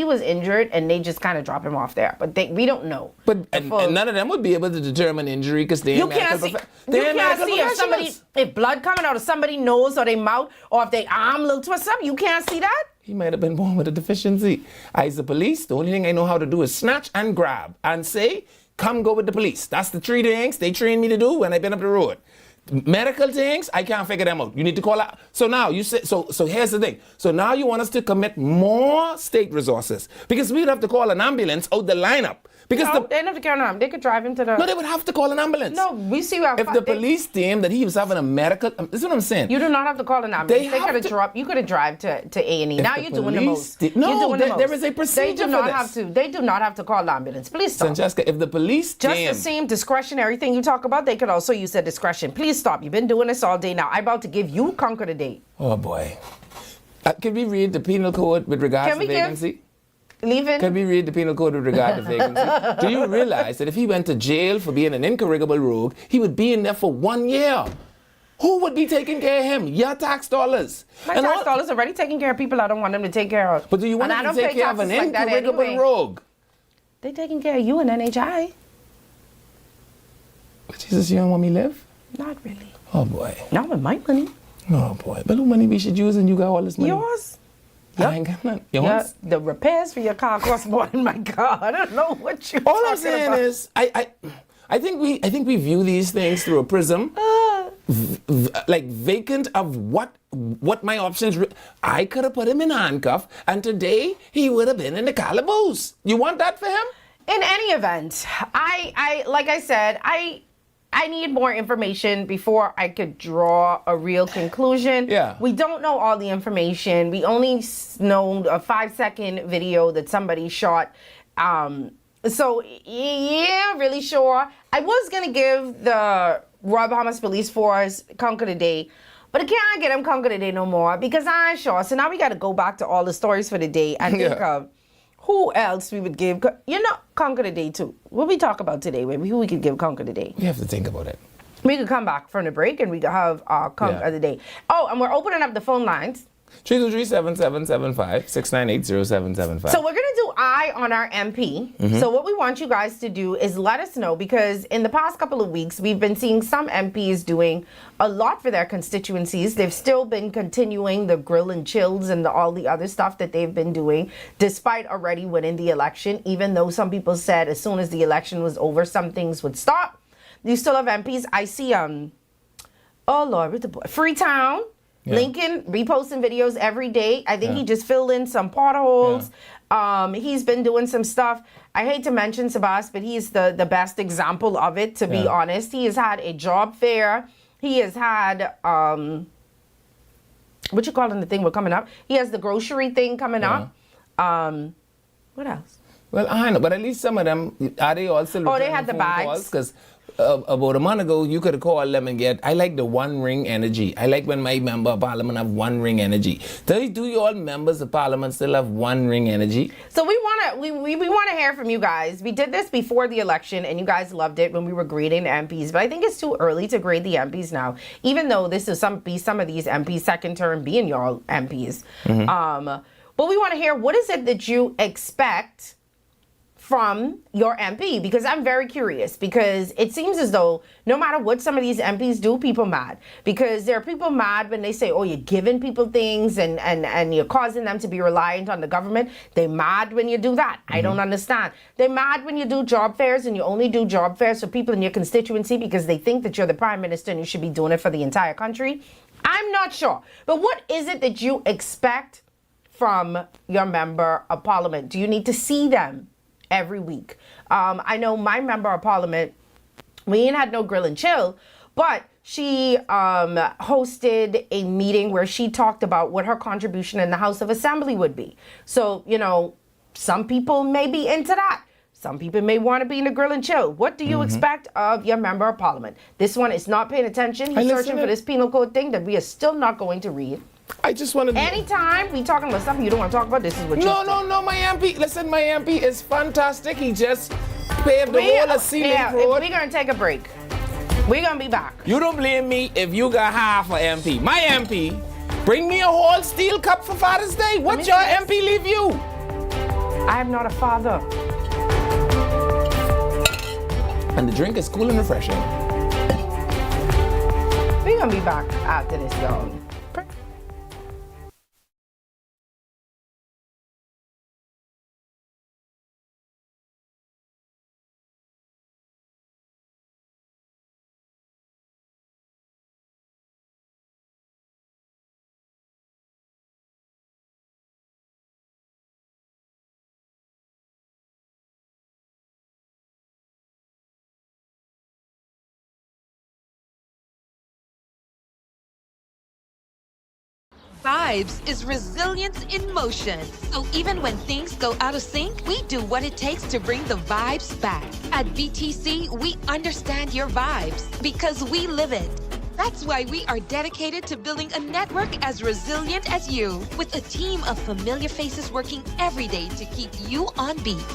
was injured and they just kind of drop him off there, but we don't know. But and none of them would be able to determine injury because they ain't medical professionals. If blood coming out of somebody's nose or their mouth or if their arm little twist up, you can't see that. He might have been born with a deficiency. As the police, the only thing I know how to do is snatch and grab and say, come go with the police. That's the 3 things they trained me to do when I've been up the road. Medical things, I can't figure them out. You need to call out. So now you say, so here's the thing. So now you want us to commit more state resources because we'd have to call an ambulance out the lineup Because No, they don't have to carry him. They could drive him to the... no, they would have to call an ambulance. No, we see how... If the police deemed that he was having a medical... This is what I'm saying. You do not have to call an ambulance. They have could have dropped... You could have drive to A&E. Now the you're doing the police most. no, You're doing the most. there is a procedure They do not for have this. to. They do not have to call an ambulance. Please stop. Francesca, if the police Just deemed... the same discretionary thing you talk about, they could also use their discretion. Please stop. You've been doing this all day now. I'm about to give you conquer the day. Oh, boy. Can we read the penal code with regards to vacancy? Leaving? Can we read the penal code with regard to vacancy? Do you realize that if he went to jail for being an incorrigible rogue, he would be in there for 1 year? Who would be taking care of him? Your tax dollars. My tax dollars already taking care of people I don't want them to take care of. But do you want them to take care of an incorrigible rogue? They taking care of you in NHI. But Jesus, you don't want me to live? Not really. Oh, boy. Not with my money. Oh, boy. But who money we should use and you got all this money? Yours. Yep. I ain't got none. Yours? Yeah, the repairs for your car cost more than my car. I don't know what you. All I'm saying is, I think we view these things through a prism, like vacant of what my options. I could have put him in handcuff, and today he would have been in the calaboose. You want that for him? In any event, I like I said, I need more information before I could draw a real conclusion. Yeah. We don't know all the information. We only know a 5-second video that somebody shot. So, yeah, really sure. I was going to give the Royal Bahamas Police Force conquer the day, but I can't get them conquer the day no more because I ain't sure. So now we got to go back to all the stories for the day and think of who else we would give, conquer the day too. What we talk about today, who we could give conquer the day. We have to think about it. We could come back from the break and we could have conquer of the day. Oh, and we're opening up the phone lines. 323-7775-698-0775. So we're going to do I on our MP. So what we want you guys to do is let us know, because in the past couple of weeks, we've been seeing some MPs doing a lot for their constituencies. They've still been continuing the grill and chills and all the other stuff that they've been doing, despite already winning the election, even though some people said as soon as the election was over, some things would stop. You still have MPs. I see, oh Lord, what's the boy? Freetown. Yeah. Lincoln reposting videos every day. I think he just filled in some potholes. He's been doing some stuff. I hate to mention Sebas, but he's the best example of it, to be honest. He has had a job fair. He has had, what you calling the thing we're coming up? He has the grocery thing coming up. What else? Well, I know, but at least some of them, are they also they had the bags. Because about a month ago, you could have called them and I like the one ring energy. I like when my member of parliament have one ring energy. Do you all members of parliament still have one ring energy? So we want to hear from you guys. We did this before the election and you guys loved it when we were grading the MPs, but I think it's too early to grade the MPs now, even though this is some of these MPs second term being y'all MPs. But we want to hear, what is it that you expect from your MP? Because I'm very curious, because it seems as though no matter what some of these MPs do, people mad. Because there are people mad when they say, oh, you're giving people things and you're causing them to be reliant on the government. They mad when you do that. I don't understand. They're mad when you do job fairs and you only do job fairs for people in your constituency because they think that you're the prime minister and you should be doing it for the entire country. I'm not sure. But what is it that you expect from your member of parliament? Do you need to see them every week? I know my member of parliament, we ain't had no grill and chill, but she hosted a meeting where she talked about what her contribution in the House of Assembly would be. So, some people may be into that. Some people may want to be in the grill and chill. What do you expect of your member of parliament? This one is not paying attention. He's searching for this penal code thing that we are still not going to read. I just want to... Anytime we talking about something you don't want to talk about, this is what No, my MP... Listen, my MP is fantastic. He just paved the whole of Sea Link Road. We're going to take a break. We're going to be back. You don't blame me if you got half a MP. My MP, bring me a whole steel cup for Father's Day. What your MP leave you? I am not a father. And the drink is cool and refreshing. We're going to be back after this, y'all. Vibes is resilience in motion. So even when things go out of sync, we do what it takes to bring the vibes back. At BTC, we understand your vibes because we live it. That's why we are dedicated to building a network as resilient as you, with a team of familiar faces working every day to keep you on beat.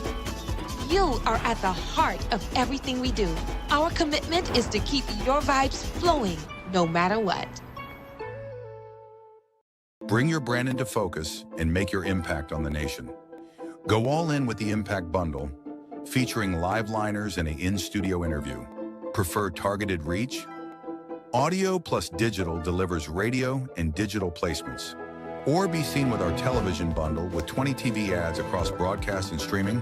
You are at the heart of everything we do. Our commitment is to keep your vibes flowing, no matter what. Bring your brand into focus and make your impact on the nation. Go all in with the Impact Bundle, featuring live liners and an in-studio interview. Prefer targeted reach? Audio plus digital delivers radio and digital placements. Or be seen with our television bundle with 20 TV ads across broadcast and streaming.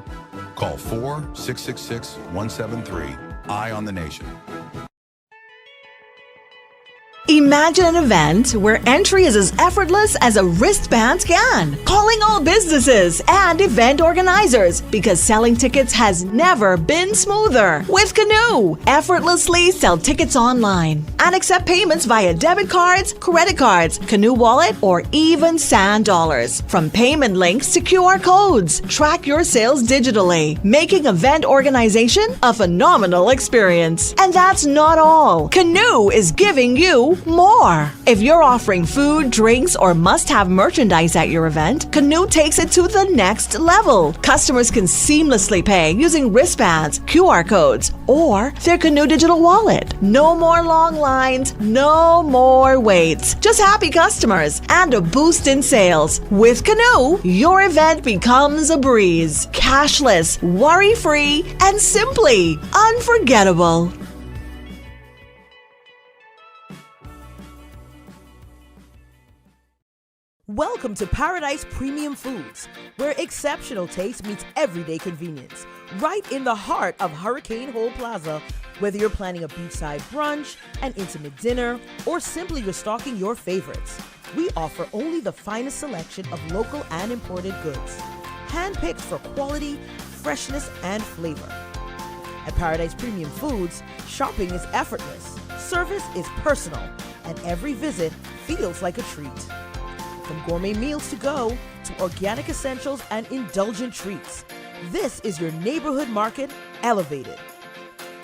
Call 4-666-173. Eye on the Nation. Imagine an event where entry is as effortless as a wristband scan. Calling all businesses and event organizers because selling tickets has never been smoother. With Canoe, effortlessly sell tickets online and accept payments via debit cards, credit cards, Canoe wallet, or even Sand dollars. From payment links to QR codes, track your sales digitally, making event organization a phenomenal experience. And that's not all. Canoe is giving you more. If you're offering food, drinks, or must-have merchandise at your event, Canoe takes it to the next level. Customers can seamlessly pay using wristbands, QR codes, or their Canoe digital wallet. No more long lines, no more waits. Just happy customers and a boost in sales. With Canoe, your event becomes a breeze. Cashless, worry-free, and simply unforgettable. Welcome to Paradise Premium Foods, where exceptional taste meets everyday convenience. Right in the heart of Hurricane Hole Plaza, whether you're planning a beachside brunch, an intimate dinner, or simply restocking your favorites, we offer only the finest selection of local and imported goods, handpicked for quality, freshness, and flavor. At Paradise Premium Foods, shopping is effortless, service is personal, and every visit feels like a treat. From gourmet meals to go to organic essentials and indulgent treats, this is your neighborhood market elevated.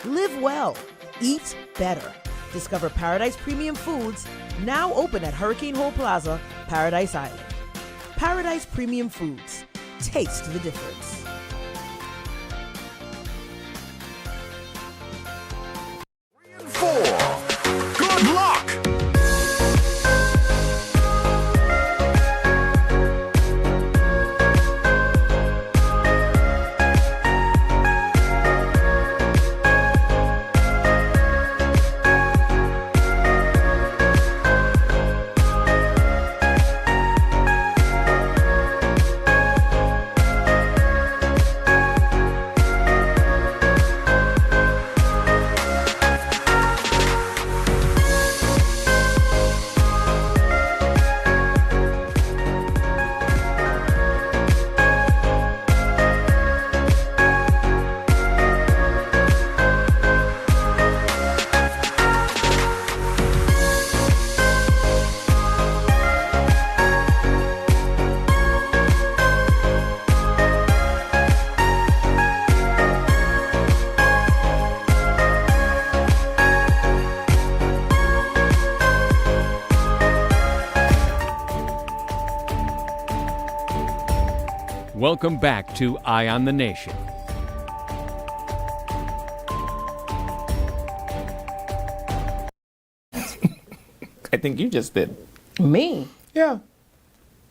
Live well, eat better. Discover Paradise Premium Foods, now open at Hurricane Hole Plaza, Paradise Island. Paradise Premium Foods. Taste the difference. Good luck! Welcome back to Eye on the Nation. I think you just did. Me? Yeah.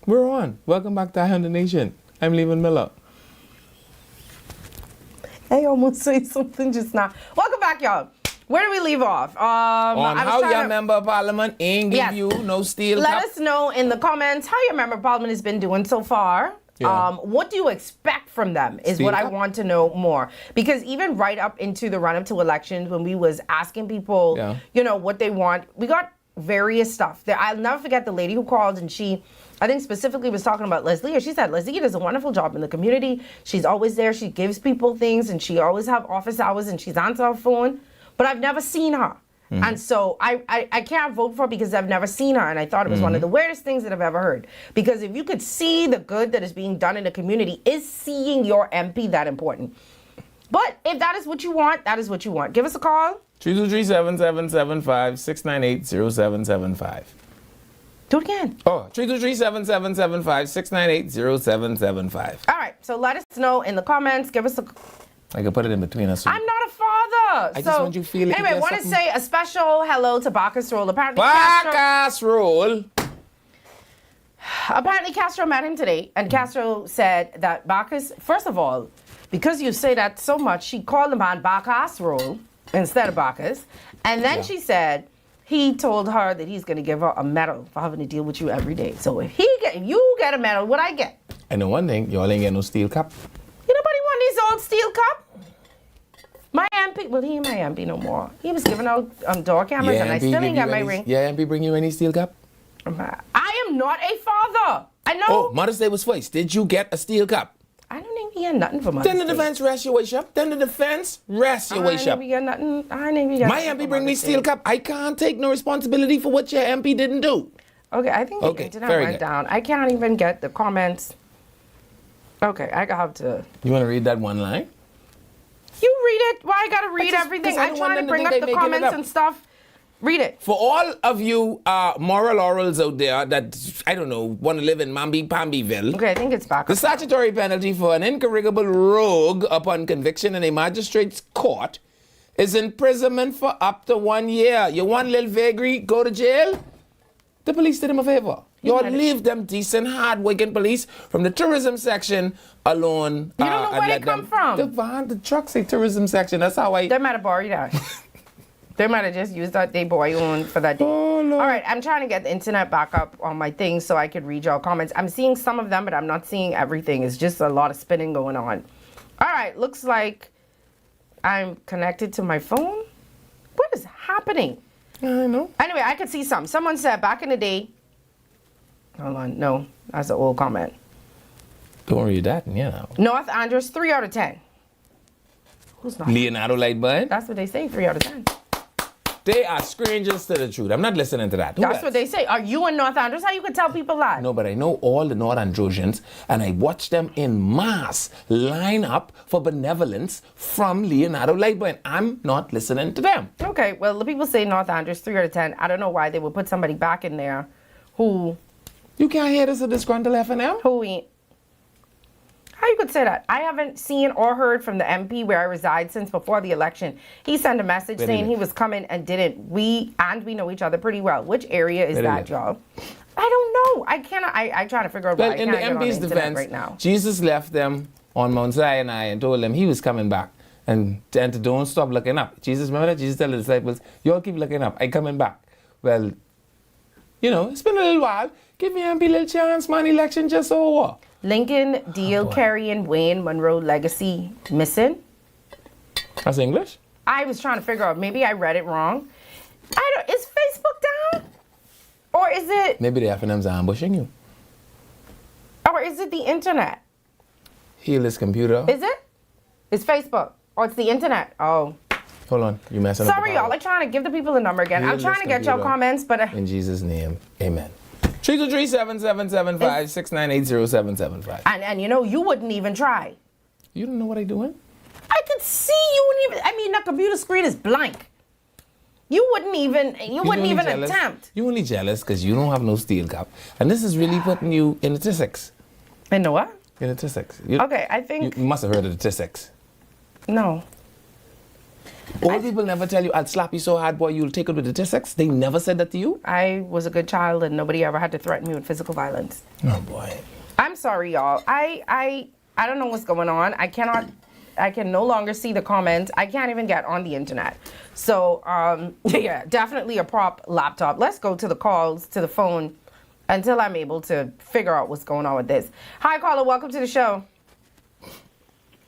We're on. Welcome back to Eye on the Nation. I'm Levan Miller. I almost said something just now. Welcome back, y'all. Where did we leave off? On how your member of parliament ain't give you no steel Let cup. us know in the comments how your member of parliament has been doing so far. Yeah. What do you expect from them is Steel what I cup? want to know more. Because even right up into the run-up to elections, when we was asking people, what they want, we got various stuff. I'll never forget the lady who called, and she, I think specifically was talking about Leslie. She said Leslie does a wonderful job in the community. She's always there. She gives people things, and she always have office hours, and she's answer her phone. But I've never seen her. And so I can't vote for her because I've never seen her, and I thought it was one of the weirdest things that I've ever heard. Because if you could see the good that is being done in the community, is seeing your MP that important? But if that is what you want, that is what you want. Give us a call. 323-7775-698-0775. Do it again. Oh, 323-7775-698-0775. All right, so let us know in the comments. Give us a... I can put it in between us. I'm not a father. I just want you to feel it. Anyway, I want to say a special hello to Bacchus Roll. Apparently, Castro met him today, and Castro said that Bacchus, first of all, because you say that so much, she called the man Bacchus Roll instead of Bacchus. And then she said he told her that he's going to give her a medal for having to deal with you every day. So if you get a medal, what I get? I know one thing, y'all ain't get no steel cup. Nobody want this old steel cup? My MP, well, he ain't my MP no more. He was giving out door cameras, and I still ain't got my ring. Yeah, MP bring you any steel cup? I am not a father. I know. Oh, Mother's Day was first. Did you get a steel cup? I don't even get nothing for Mother's Day. Then the defense rest your way up. Then the defense rest your way up. I ain't even get nothing. I ain't even get my MP bring me steel cup. I can't take no responsibility for what your MP didn't do. Okay, I think the internet went down. I can't even get the comments. Okay, I have to. You want to read that one line? You read it. Why I gotta read everything? I'm trying to bring up the comments and stuff. Read it. For all of you moral orals out there that, I don't know, want to live in Mambi-Pambiville. Okay, I think it's back. The statutory penalty for an incorrigible rogue upon conviction in a magistrate's court is imprisonment for up to 1 year. You want little vagary, go to jail? The police did him a favor. Y'all leave them decent, hard-working police from the tourism section alone. You don't know where they come from. The truck say tourism section. That's how I... They might have borrowed that. They might have just used that day boy on for that day. Oh, Lord. All right, I'm trying to get the internet back up on my thing so I could read y'all comments. I'm seeing some of them, but I'm not seeing everything. It's just a lot of spinning going on. All right, looks like I'm connected to my phone. What is happening? I know. Anyway, I could see some. Someone said back in the day... Hold on. No, that's an old comment. Don't read that, yeah. North Andros, 3 out of 10. Who's not? Leonardo Lightburn? That's what they say, 3 out of 10. They are strangers to the truth. I'm not listening to that. That's what they say. Are you in North Andros? How you could tell people that? No, but I know all the North Androsians, and I watch them in mass line up for benevolence from Leonardo Lightburn. I'm not listening to them. Okay, well, the people say North Andros, 3 out of 10. I don't know why they would put somebody back in there who... You can't hear this at disgruntled FNL? Who ain't? How you could say that? I haven't seen or heard from the MP where I reside since before the election. He sent a message saying he was coming and didn't. We know each other pretty well. Which area is that, y'all? I don't know. I cannot. I trying to figure out why I can't get on the internet defense, right now. Jesus left them on Mount Sinai and told them he was coming back. And to don't stop looking up. Jesus, remember that? Jesus told the disciples, y'all keep looking up. I'm coming back. Well, you know, it's been a little while. Give me MP a little chance, man. Election just over. Lincoln, Deal, Carey, and Wayne Monroe legacy missing. That's English? I was trying to figure out. Maybe I read it wrong. Is Facebook down? Or is it... Maybe the FNM's ambushing you. Or is it the internet? Heal this computer. Is it? It's Facebook. Or it's the internet. Oh. Hold on. You messing up. Sorry, y'all. I'm trying to give the people the number again. I'm trying to get y'all comments, but... In Jesus' name, amen. 323-7775-698-0775. And you know, you wouldn't even try. You don't know what I'm doing? I could see you wouldn't even... I mean, the computer screen is blank. You wouldn't even attempt. You're only jealous because you don't have no steel cup. And this is really putting you in the statistics. In the what? In the statistics. Okay, I think... You must have heard of the statistics. No. Old people never tell you, I'll slap you so hard, boy, you'll take it with the statistics. They never said that to you? I was a good child and nobody ever had to threaten me with physical violence. Oh, boy. I'm sorry, y'all. I don't know what's going on. I can no longer see the comments. I can't even get on the internet. So, yeah, definitely a prop laptop. Let's go to the calls, to the phone, until I'm able to figure out what's going on with this. Hi, caller. Welcome to the show.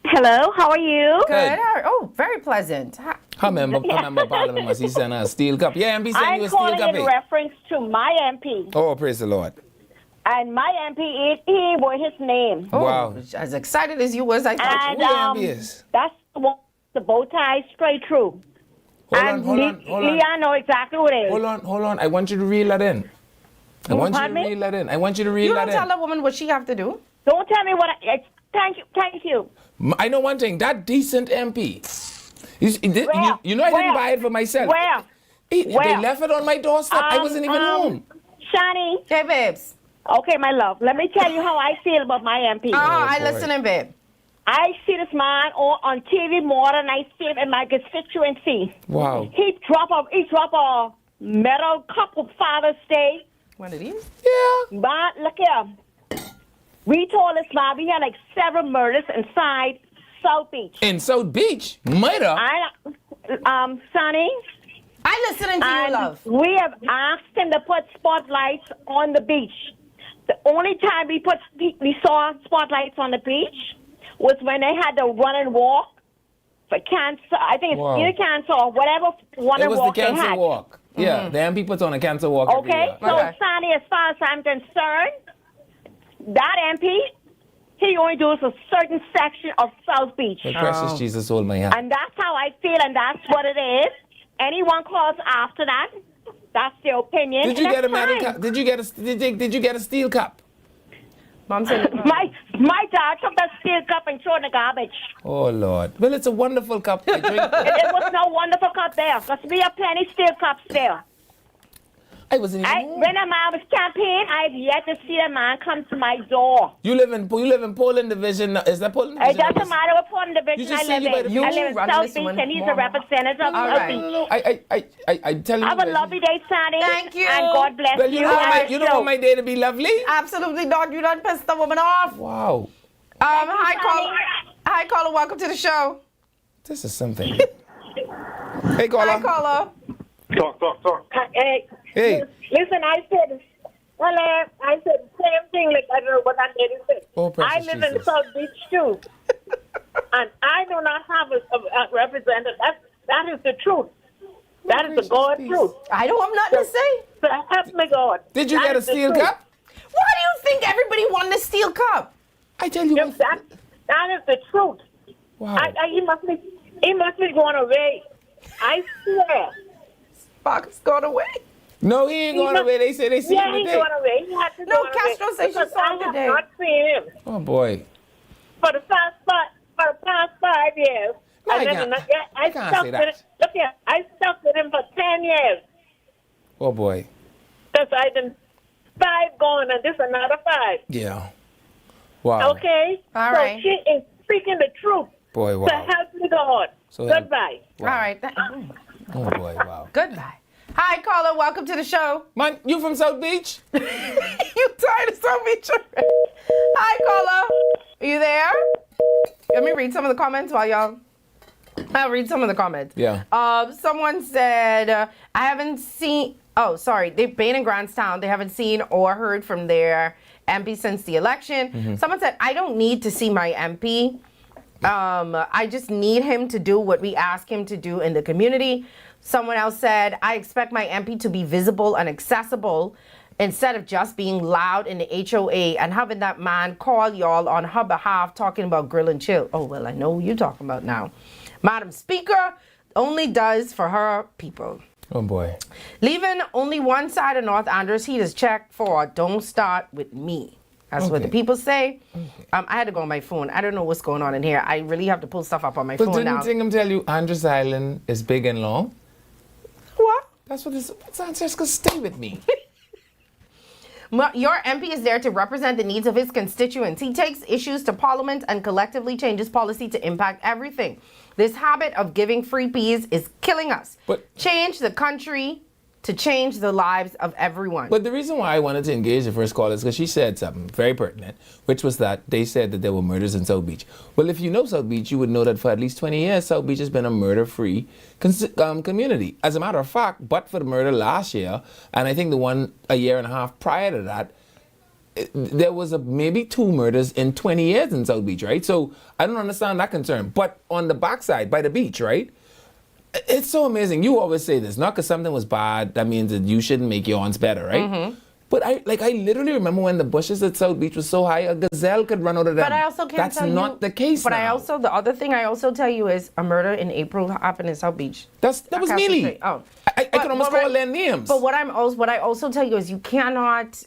Hello, how are you? Good. Oh, very pleasant. Her member Parliament must he send a steel cup. Yeah, MP send you a steel cup. I'm calling in reference to my MP. Oh, praise the Lord. And my MP, he wrote his name. Oh, wow. As excited as you was, I thought. And who the MP is? that's the one, the bow tie straight through. Hold on. Leon know exactly what it is. Hold on. I want you to reel that in. I want you to reel that in. You don't tell a woman what she have to do. Don't tell me what thank you. I know one thing. That decent MP. You know I didn't buy it for myself. Where? They left it on my doorstep. I wasn't even home. Shani. Hey, babes. Okay, my love. Let me tell you how I feel about my MP. I listening, babe. I see this man on TV more than I see him in my constituency. Wow. He drop a medal cup of Father's Day. One of these? Yeah. But look here. We told this man we had like several murders inside South Beach. In South Beach? Murder? Sonny. I listening to you, love. We have asked him to put spotlights on the beach. The only time we saw spotlights on the beach was when they had the run and walk for cancer. I think it's either cancer or whatever run and walk they had. It was the cancer walk. Yeah, the MP puts on a cancer walk. Okay, so Sonny, as far as I'm concerned, that MP, he only does a certain section of South Beach. The precious Jesus hold my hand. And that's how I feel, and that's what it is. Anyone calls after that, that's their opinion. Did you get a medal cup? Did you get a steel cup? Mom said my dad took that steel cup and threw it in the garbage. Oh Lord! Well, it's a wonderful cup. I drink. It was no wonderful cup there. Because we have plenty steel cups there. I wasn't even. When a man was campaigning, I've yet to see a man come to my door. You live in Poland Division. Is that Poland Division? It doesn't matter what Poland Division I live in. I live in South Beach, and he's a representative of South Beach. I'm telling you. Have a lovely day, Sandy. Thank you. And God bless well, you don't want my day to be lovely? Absolutely not. You done pissed the woman off. Wow. Hi, caller. Welcome to the show. This is something. Hey, caller. Hi, caller. Talk. Hey. Listen, I said the same thing like I don't know what I did. Oh, I live in South Beach too, and I do not have a representative. That is the truth. That is the God truth. I don't have nothing to say. So help me, God. Did you get a steel cup? Why do you think everybody wanted a steel cup? I tell you, that is the truth. Wow. He must be going away. I swear. Spark's gone away. No, he ain't going away. They say they see him today. Yeah, he's going away. He had to No, go Castro away. says she saw him today. I have not seen him. Oh boy. For the past 5 years. No, I can't say that. Look here, I stuck with him for 10 years. Oh boy. Because I done 5 gone and this another 5. Yeah. Wow. Okay? All right. So she is speaking the truth. Boy, wow. So help me God. So Goodbye. Wow. All right. Oh boy, wow. Goodbye. Hi, caller. Welcome to the show. Man, you from South Beach? You tired of South Beach already? Hi, caller. Are you there? Let me read some of the comments while y'all. I'll read some of the comments. Yeah. Someone said, I haven't seen. Oh, sorry. They've been in Grantstown. They haven't seen or heard from their MP since the election. Mm-hmm. Someone said, I don't need to see my MP. I just need him to do what we ask him to do in the community. Someone else said, I expect my MP to be visible and accessible instead of just being loud in the HOA and having that man call y'all on her behalf talking about grill and chill. Oh, well, I know who you're talking about now. Madam Speaker only does for her people. Oh, boy. Leaving only one side of North Andros Heat is checked for don't start with me. That's what the people say. I had to go on my phone. I don't know what's going on in here. I really have to pull stuff up on my phone now. But didn't Tingham tell you Andros Island is big and long? What? That's what this Francesca, stay with me. Your MP is there to represent the needs of his constituents. He takes issues to Parliament and collectively changes policy to impact everything. This habit of giving free peas is killing us. Change the country to change the lives of everyone. But the reason why I wanted to engage the first caller is because she said something very pertinent, which was that they said that there were murders in South Beach. Well, if you know South Beach, you would know that for at least 20 years, South Beach has been a murder-free community. As a matter of fact, but for the murder last year, and I think the one a year and a half prior to that, there was maybe 2 murders in 20 years in South Beach, right? So I don't understand that concern. But on the backside, by the beach, right? It's so amazing. You always say this, not because something was bad, that means that you shouldn't make your aunts better, right? But I literally remember when the bushes at South Beach was so high, a gazelle could run out of them. But I also can't That's tell you. not the case But now. the other thing I also tell you is a murder in April happened in South Beach. That was Mealy. Oh. I can almost call their names. But what I also tell you is you cannot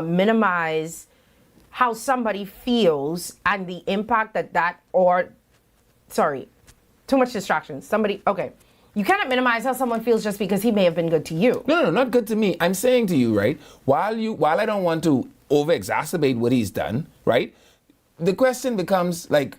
minimize how somebody feels and the impact too much distraction. You cannot minimize how someone feels just because he may have been good to you. No, not good to me. I'm saying to you, right, while I don't want to over-exacerbate what he's done, right, the question becomes, like,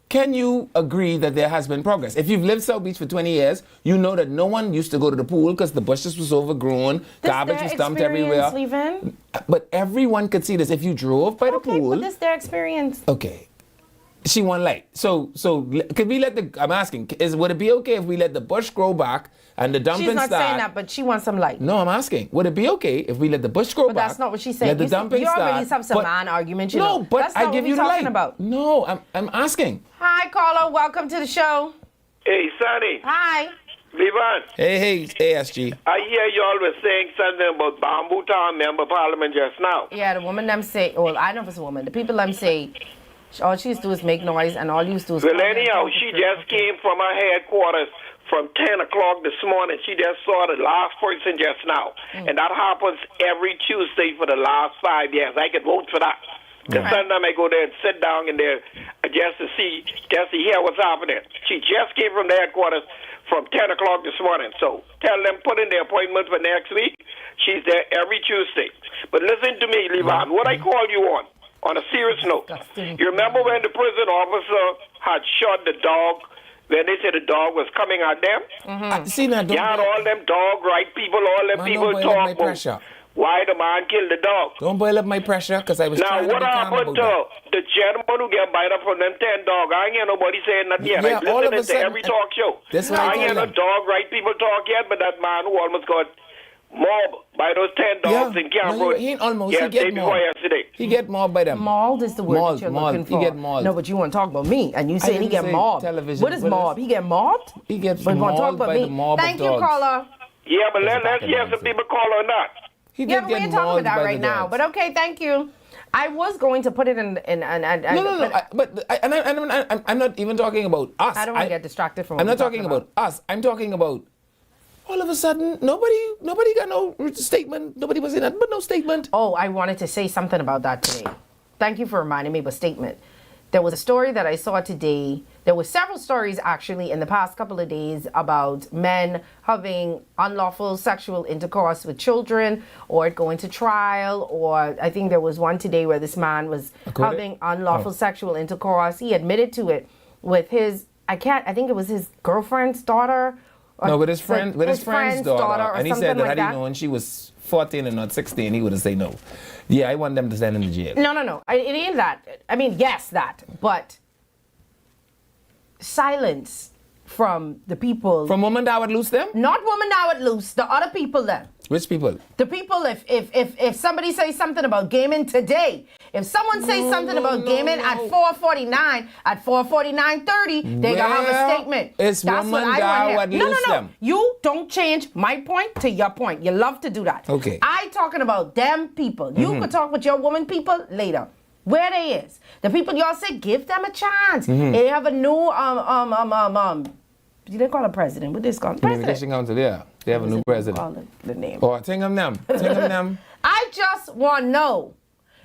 can you agree that there has been progress? If you've lived South Beach for 20 years, you know that no one used to go to the pool because the bushes was overgrown, garbage was dumped everywhere. Leaving? But everyone could see this. If you drove by the pool... But this is their experience. Okay. She won light. So could we I'm asking, would it be okay if we let the bush grow back and the dumping start? She's not start? saying that, but she wants some light. No, I'm asking, would it be okay if we let the bush grow back? But that's not what she's saying. Let the dumping you start. already have some man argument, No, but that's I not give what you we're the talking light. about. No, I'm asking. Hi, caller. Welcome to the show. Hey, Sonny. Hi. Vivan. Hey, ASG. I hear y'all was saying something about Bamboo Town Member Parliament just now. Yeah, the woman them say, well, I know if it's a woman. The people them say, all she used to do is make noise, and all you used to do is... Well, anyhow, she just came from her headquarters from 10 o'clock this morning. She just saw the last person just now. And that happens every Tuesday for the last 5 years. I could vote for that. Because sometimes I go there and sit down in there just to hear what's happening. She just came from the headquarters from 10 o'clock this morning. So tell them, put in the appointment for next week. She's there every Tuesday. But listen to me, Levan, what I call you on a serious note. You remember when the prison officer had shot the dog when they said the dog was coming at them? See, now, you had all them dog right people, all them people talk about why the man killed the dog. Don't boil up my pressure, because I was trying to be calm happened about to the gentleman who get bite up from them 10 dogs? I ain't hear nobody saying nothing yet. Yeah, I'm all of a listening to sudden, every talk show. That's what I I ain't hear told no them. dog right people talk yet, but that man who almost got mobbed by those 10 dogs in Camp Road. He ain't almost. Yeah, He get day before mobbed. yesterday. He get mobbed by them. Mauled is the word that you're looking for. He get mauled. No, but you want to talk about me, and you saying he didn't get say mobbed. television. What is mobbed? He get mobbed? He gets But you want to talk mauled about by me? the mob Thank of you, dogs. caller. Yeah, but let's hear some people call or not. He Yeah, did but we get ain't talking mauled about that by right the now. dogs. But okay, thank you. I was going to put it in. I'm not even talking about us. I don't want to get distracted from. I'm what not we're talking about us. I'm talking about all of a sudden nobody got no statement. Nobody was in that, but no statement. Oh, I wanted to say something about that today. Thank you for reminding me of a statement. There was a story that I saw today. There were several stories actually in the past couple of days about men having unlawful sexual intercourse with children or going to trial, or I think there was one today where this man was having unlawful sexual intercourse. He admitted to it with I think it was his girlfriend's daughter. No, with his friend's daughter. And he said that like had he known she was 14 and not 16, he would have said no. Yeah, I want them to send him to jail. No. It ain't that. I mean, yes, that. But silence from the people. From women that would lose them? Not women that would lose. The other people then. Which people? The people, if somebody says something about gaming today, if someone says something about gaming at 4:49, at 4:49:30, they gonna have a statement. It's That's women what I that want would to lose No. them. You don't change my point to your point. You love to do that. Okay. I talking about them people. You could talk with your woman people later. Where they is. The people y'all say, give them a chance. They have a new they call a president. What this called? Communication Council, yeah. They have a new president. Call the name. Oh, Tingham them. I just want to know,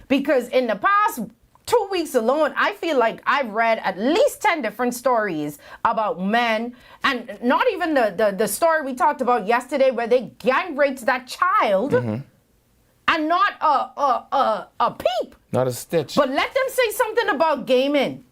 because in the past 2 weeks alone, I feel like I've read at least 10 different stories about men, and not even the story we talked about yesterday where they gang raped that child, and not a peep. Not a stitch. But let them say something about gaming.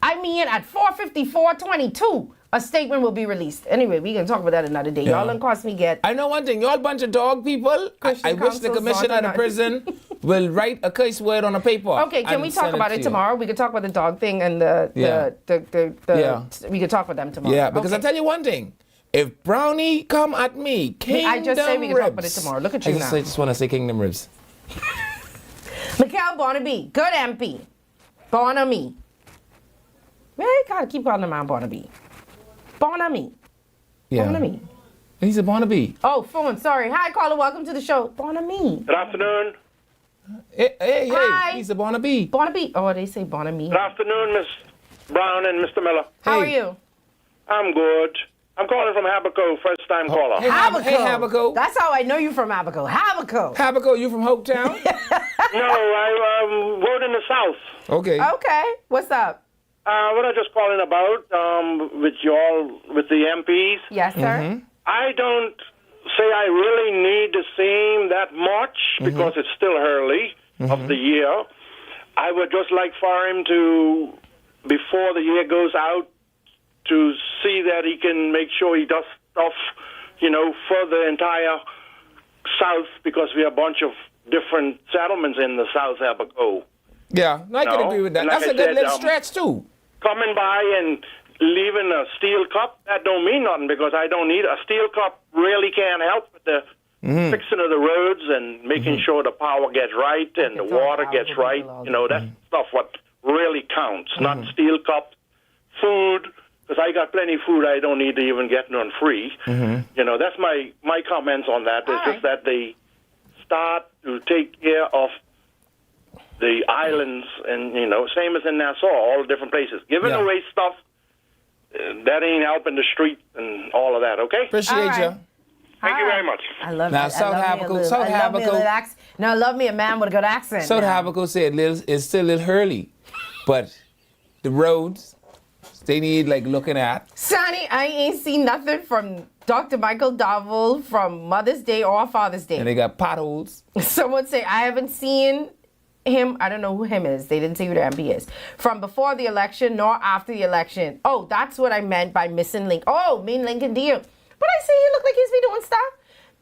I mean, at 4:54:22, a statement will be released. Anyway, we can talk about that another day. Y'all don't cost me get. I know one thing. Y'all bunch of dog people. I wish the commissioner of the prison will write a curse word on a paper. Okay, can we talk about it tomorrow? We could talk about the dog thing and we could talk about them tomorrow. Yeah, because I'll tell you one thing. If Brownie come at me, Kingdom I just say we can talk about it Ribs. tomorrow. Look at you now. I just want to say Kingdom Ribs. Mikhail Barnaby, good MP. Barnaby. Well, you gotta keep calling him out Barnaby. Barnaby. Yeah. Barnaby. He's a Barnaby. Oh, phone. Sorry. Hi, caller. Welcome to the show. Barnaby. Good afternoon. Hey, Hi. he's a Barnaby. Barnaby. Oh, they say Barnaby. Good afternoon, Miss Brown and Mr. Miller. How are you? I'm good. I'm calling from Habaco, first time caller. Habaco. Hey, Habaco. That's how I know you from Habaco. Habaco. Habaco, you from Hopetown? No, I work in the South. Okay. Okay. What's up? What I'm just calling about with the MPs. Yes, sir. I don't say I really need to see him that much because it's still early of the year. I would just like for him to, before the year goes out, to see that he can make sure he does stuff, for the entire South, because we have a bunch of different settlements in the South Abaco. Yeah, I can agree with that. Like That's I a good said, little stretch, too. Coming by and leaving a steel cup, that don't mean nothing, because I don't need a steel cup. Really can't help with the fixing of the roads and making sure the power gets right and the water gets right. That's stuff what really counts, not steel cup. Food, because I got plenty of food, I don't need to even get none free. That's my comments on that. It's just that they start to take care of the islands, and same as in Nassau, all the different places, giving away stuff that ain't helping the street and all of that. Okay, appreciate you. Thank you very much. I love Now, it. South Habaco. Now, I love me a man with a good accent. South Habaco said it's still a little early, but the roads, they need looking at. Sonny, I ain't seen nothing from Dr. Michael Dovell from Mother's Day or Father's Day. And they got potholes. Someone say, I haven't seen him. I don't know who him is. They didn't say who the MP is. From before the election nor after the election. Oh, that's what I meant by missing link. Oh, mean Lincoln deal. But I say he look like he's be doing stuff.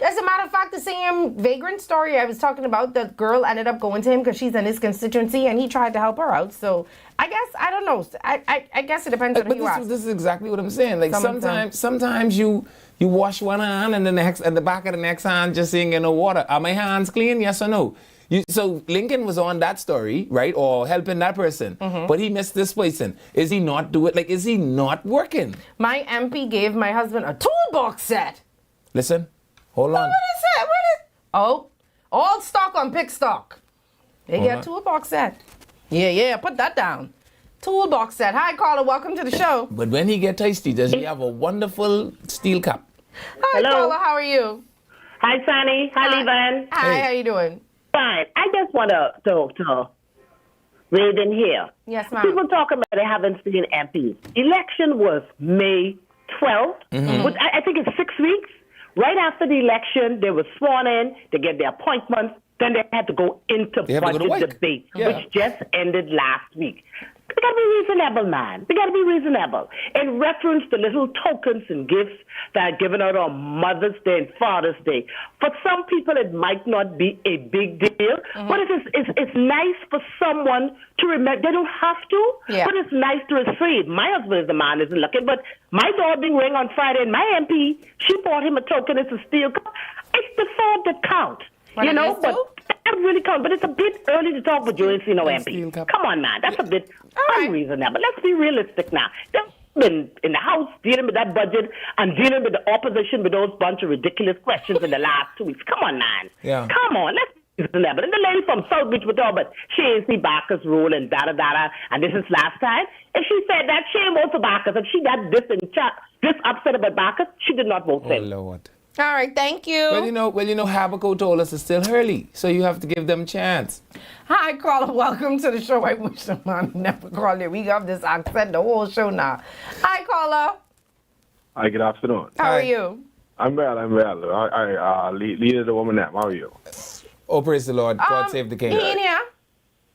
As a matter of fact, the same vagrant story I was talking about, the girl ended up going to him because she's in his constituency and he tried to help her out. So I guess, I don't know. I guess it depends on who you ask. This is exactly what I'm saying. Sometimes you wash one hand and the back of the next hand just ain't get no water. Are my hands clean? Yes or no? So Lincoln was on that story, right? Or helping that person. But he missed this person. Is he not doing it? Is he not working? My MP gave my husband a toolbox set. Listen, hold on. What is that? Oh, all stock on pick stock. They get a toolbox set. Yeah, put that down. Toolbox set. Hi, caller. Welcome to the show. But when he get tasty, does he have a wonderful steel cup? Hi, caller. How are you? Hi, Sonny. Hi, Levan. Hi, how you doing? Fine. I just want to read in here. Yes, ma'am. People talk about they haven't seen MPs. Election was May 12th, which I think it's 6 weeks. Right after the election, they were sworn in, they get their appointments, then they had to go into budget debate, which just ended last week. We gotta be reasonable, man. We gotta be reasonable. In reference to little tokens and gifts that are given out on Mother's Day and Father's Day, for some people it might not be a big deal, but it's nice for someone to remember. They don't have to, but it's nice to receive. My husband is the man isn't looking, but my doorbell rang on Friday, and my MP, she bought him a token. It's a steel cup. It's the thought that count, but that really counts. But it's a bit early to talk with you and see no MP. Come on, man. That's a bit unreasonable. Let's be realistic now. They've been in the House dealing with that budget and dealing with the opposition with those bunch of ridiculous questions in the last 2 weeks. Come on, man. Come on. Let's be reasonable. And the lady from South Beach with all, but she ain't see Bacchus rule and da-da-da-da, and this is last time. If she said that, she ain't vote for Bacchus. If she got this upset about Bacchus, she did not vote for him. Oh, Lord. All right, thank you. Well, Habaco told us it's still early, so you have to give them a chance. Hi, caller. Welcome to the show. I wish the man never called it. We got this accent the whole show now. Hi, caller. Hi, good afternoon. How are you? I'm well. I leader the woman now. How are you? Oh, praise the Lord. God save the king. He in here.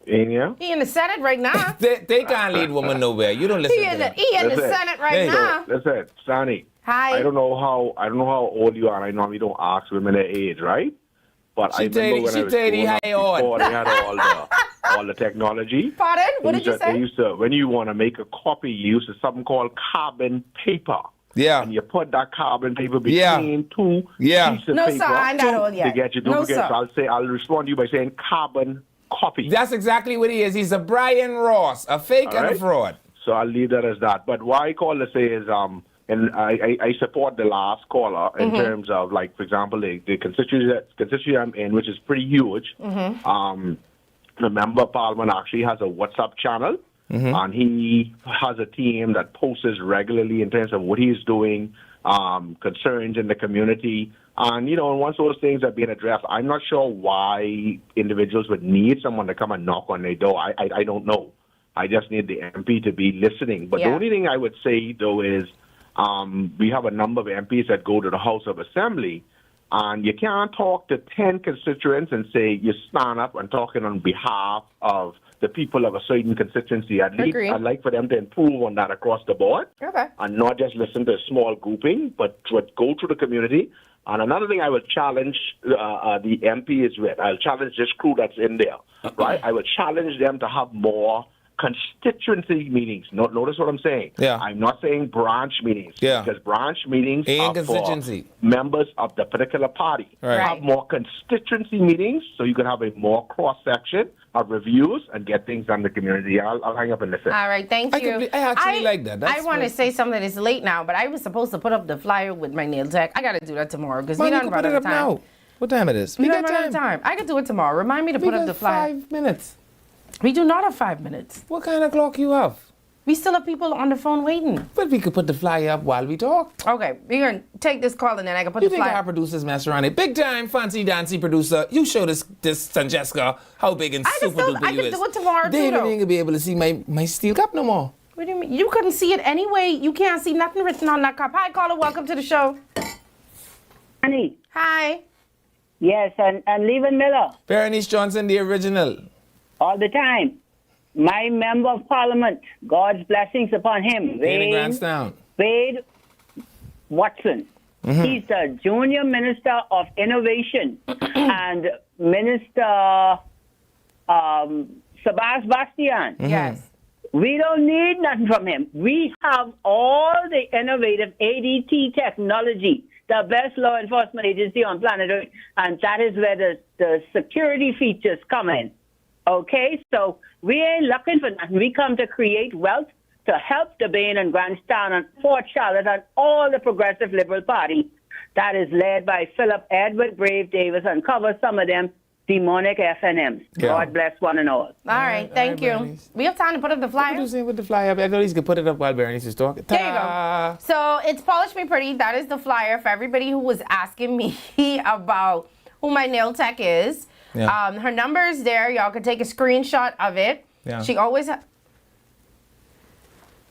In here? He in the Senate right now. they can't lead woman nowhere. You don't listen to them. He in the Senate right now. Listen, Sonny. Hi. I don't know how old you are, and I normally don't ask women their age, right? But I remember when I was growing up, before they had all the technology. Pardon? What did you say? They used to, when you want to make a copy, you use something called carbon paper. Yeah. And you put that carbon paper between two pieces of no, paper. Sir, I'm not old yet. To get you, don't forget, so I'll respond to you by saying carbon copy. That's exactly what he is. He's a Brian Ross, a fake and a fraud. So I'll leave that as that. But what I call to say is, and I support the last caller in terms of, like, for example, the constituency I'm in, which is pretty huge. The member of parliament actually has a WhatsApp channel, and he has a team that posts regularly in terms of what he's doing, concerns in the community. And, you know, once those things are being addressed, I'm not sure why individuals would need someone to come and knock on their door. I don't know. I just need the MP to be listening. But the only thing I would say, though, is we have a number of MPs that go to the House of Assembly, and you can't talk to 10 constituents and say you stand up and talking on behalf of the people of a certain constituency. I'd like for them to improve on that across the board, and not just listen to a small grouping, but to go to the community. And another thing I would challenge the MPs with, I'll challenge this crew that's in there, right? I would challenge them to have more constituency meetings. Notice what I'm saying. Yeah. I'm not saying branch meetings. Yeah. Because branch meetings are constituency. for members of the particular party. Right. Have more constituency meetings so you can have a more cross-section of reviews and get things done in the community. I'll hang up and listen. All right, thank you. I actually like that. I want to say something. It's late now, but I was supposed to put up the flyer with my nail tech. I got to do that tomorrow because we don't run out of time. Now. What time it is? We don't run out of time. I could do it tomorrow. Remind me to put up the flyer. 5 minutes. We do not have 5 minutes. What kind of clock you have? We still have people on the phone waiting. But we could put the flyer up while we talk. Okay, we're going to take this call and then I can put you the think flyer. our producers mess around it? Big time, fancy dancy producer. You show this Sanjeska how big and super duper you is. I can do it tomorrow they too, ain't going to be able to see my steel cup no more. What do you mean? You couldn't see it anyway. You can't see nothing written on that cup. Hi, caller. Welcome to the show. Honey. Hi. Yes, and Levin Miller. Berenice Johnson, the original. All the time. My member of parliament, God's blessings upon him, Wade Watson. He's the junior minister of innovation and Minister Sebastian. Yes. We don't need nothing from him. We have all the innovative ADT technology, the best law enforcement agency on planet Earth, and that is where the security features come in. Okay, so we ain't looking for nothing. We come to create wealth to help the Bain and Grandstand and Port Charlotte and all the progressive liberal party that is led by Philip Edward Brave Davis and cover some of them demonic FNMs. Yeah. God bless one and all. All right, thank you. Berenice. We have time to put up the flyer. What are you saying with the flyer up? I know he's going to put it up while Berenice is talking. There you go. So it's Polish Me Pretty. That is the flyer for everybody who was asking me about who my nail tech is. Yeah. Her number is there. Y'all can take a screenshot of it. Yeah. She always...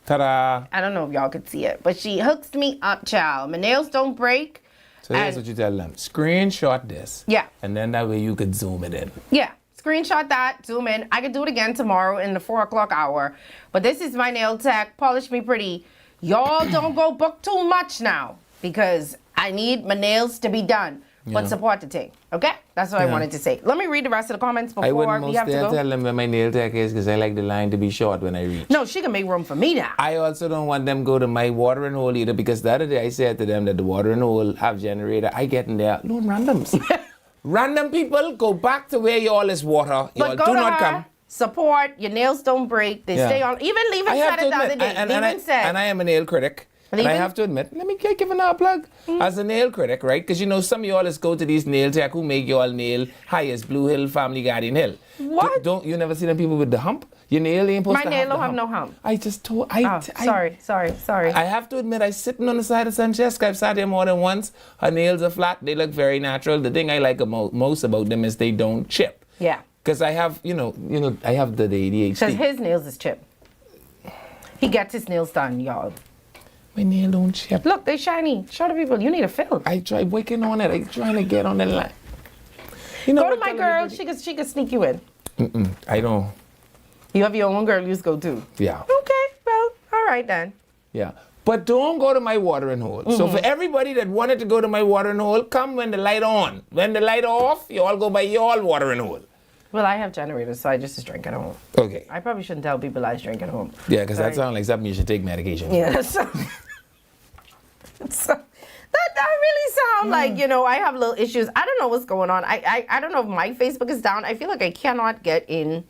Ta-da. I don't know if y'all could see it, but she hooks me up, child. My nails don't break. So here's what you tell them. Screenshot this. Yeah. And then that way you could zoom it in. Yeah. Screenshot that, zoom in. I could do it again tomorrow in the 4 o'clock hour. But this is my nail tech. Polish Me Pretty. Y'all don't go book too much now because I need my nails to be done. But support the thing. Okay? That's what I wanted to say. Let me read the rest of the comments before we have to go. tell them where my nail tech is because I like the line to be short when I reach. No, she can make room for me now. I also don't want them go to my watering hole either because the other day I said to them that the watering hole have generator. I get in there. No randoms. Random people, go back to where y'all is water. Y'all do not come. Support. Your nails don't break. They stay on. Even Levin said it the other day. Levin said. And I am a nail critic. And I have to admit, let me give another plug. As a nail critic, right? Because you know, some of y'all is go to these nail tech who make y'all nail high as Blue Hill, Family Guardian Hill. What? Don't you never see them people with the hump? Your nail ain't supposed to have My nail don't the have no hump. I just told. Sorry. I have to admit, I sitting on the side of Sancheska. I've sat there more than once. Her nails are flat. They look very natural. The thing I like most about them is they don't chip. Yeah. Because I have, you know, I have the ADHD. Because his nails is chipped. He gets his nails done, y'all. My nail don't chip. Look, they shiny. Show the people. You need a fill. I try working on it. I trying to get on the line. You know go to my girl. She can sneak you in. I don't. You have your own girl. You just go too. Yeah. Okay. Well, all right then. Yeah. But don't go to my watering hole. So for everybody that wanted to go to my watering hole, come when the light on. When the light off, you all go by your watering hole. Well, I have generators, so I just drink at home. Okay. I probably shouldn't tell people I drink at home. Yeah, because that sounds like something you should take medication. Yeah. So that really sounds like, I have little issues. I don't know what's going on. I don't know if my Facebook is down. I feel like I cannot get in.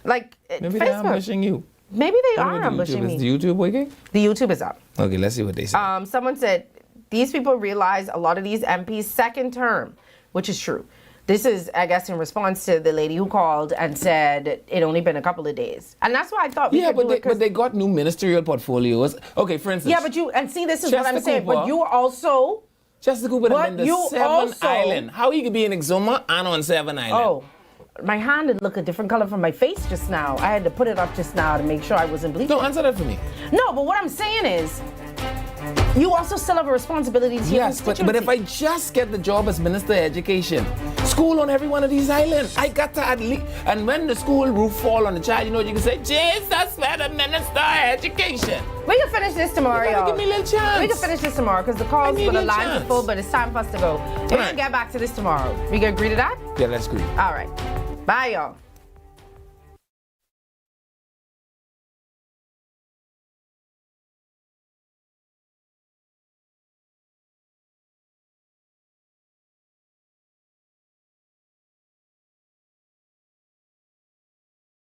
Like, Maybe Facebook. they're ambushing you. Maybe they are ambushing me. Is the YouTube working? The YouTube is up. Okay, let's see what they say. Someone said, these people realize a lot of these MPs second term, which is true. This is, I guess, in response to the lady who called and said it only been a couple of days. And that's why I thought we could do it. But they got new ministerial portfolios. Okay, for instance. Yeah, but see, this is Chester what I'm saying. Cooper, But you also... Chester Cooper been the Seven Island. How he could be in Exuma and on Seven Island? Oh, my hand had looked a different color from my face just now. I had to put it up just now to make sure I wasn't bleeding. Don't answer that for me. No, but what I'm saying is, you also still have a responsibility to your constituency. But if I just get the job as Minister of Education, school on every one of these islands, I got to at least, and when the school roof fall on the child, you know what you can say? Jesus, for the Minister of Education. We can finish this tomorrow, y'all. Give me a little chance. We can finish this tomorrow because the calls for the lines are full, but it's time for us to go. We're going to get back to this tomorrow. We can agree to that? Yeah, let's agree. All right. Bye, y'all.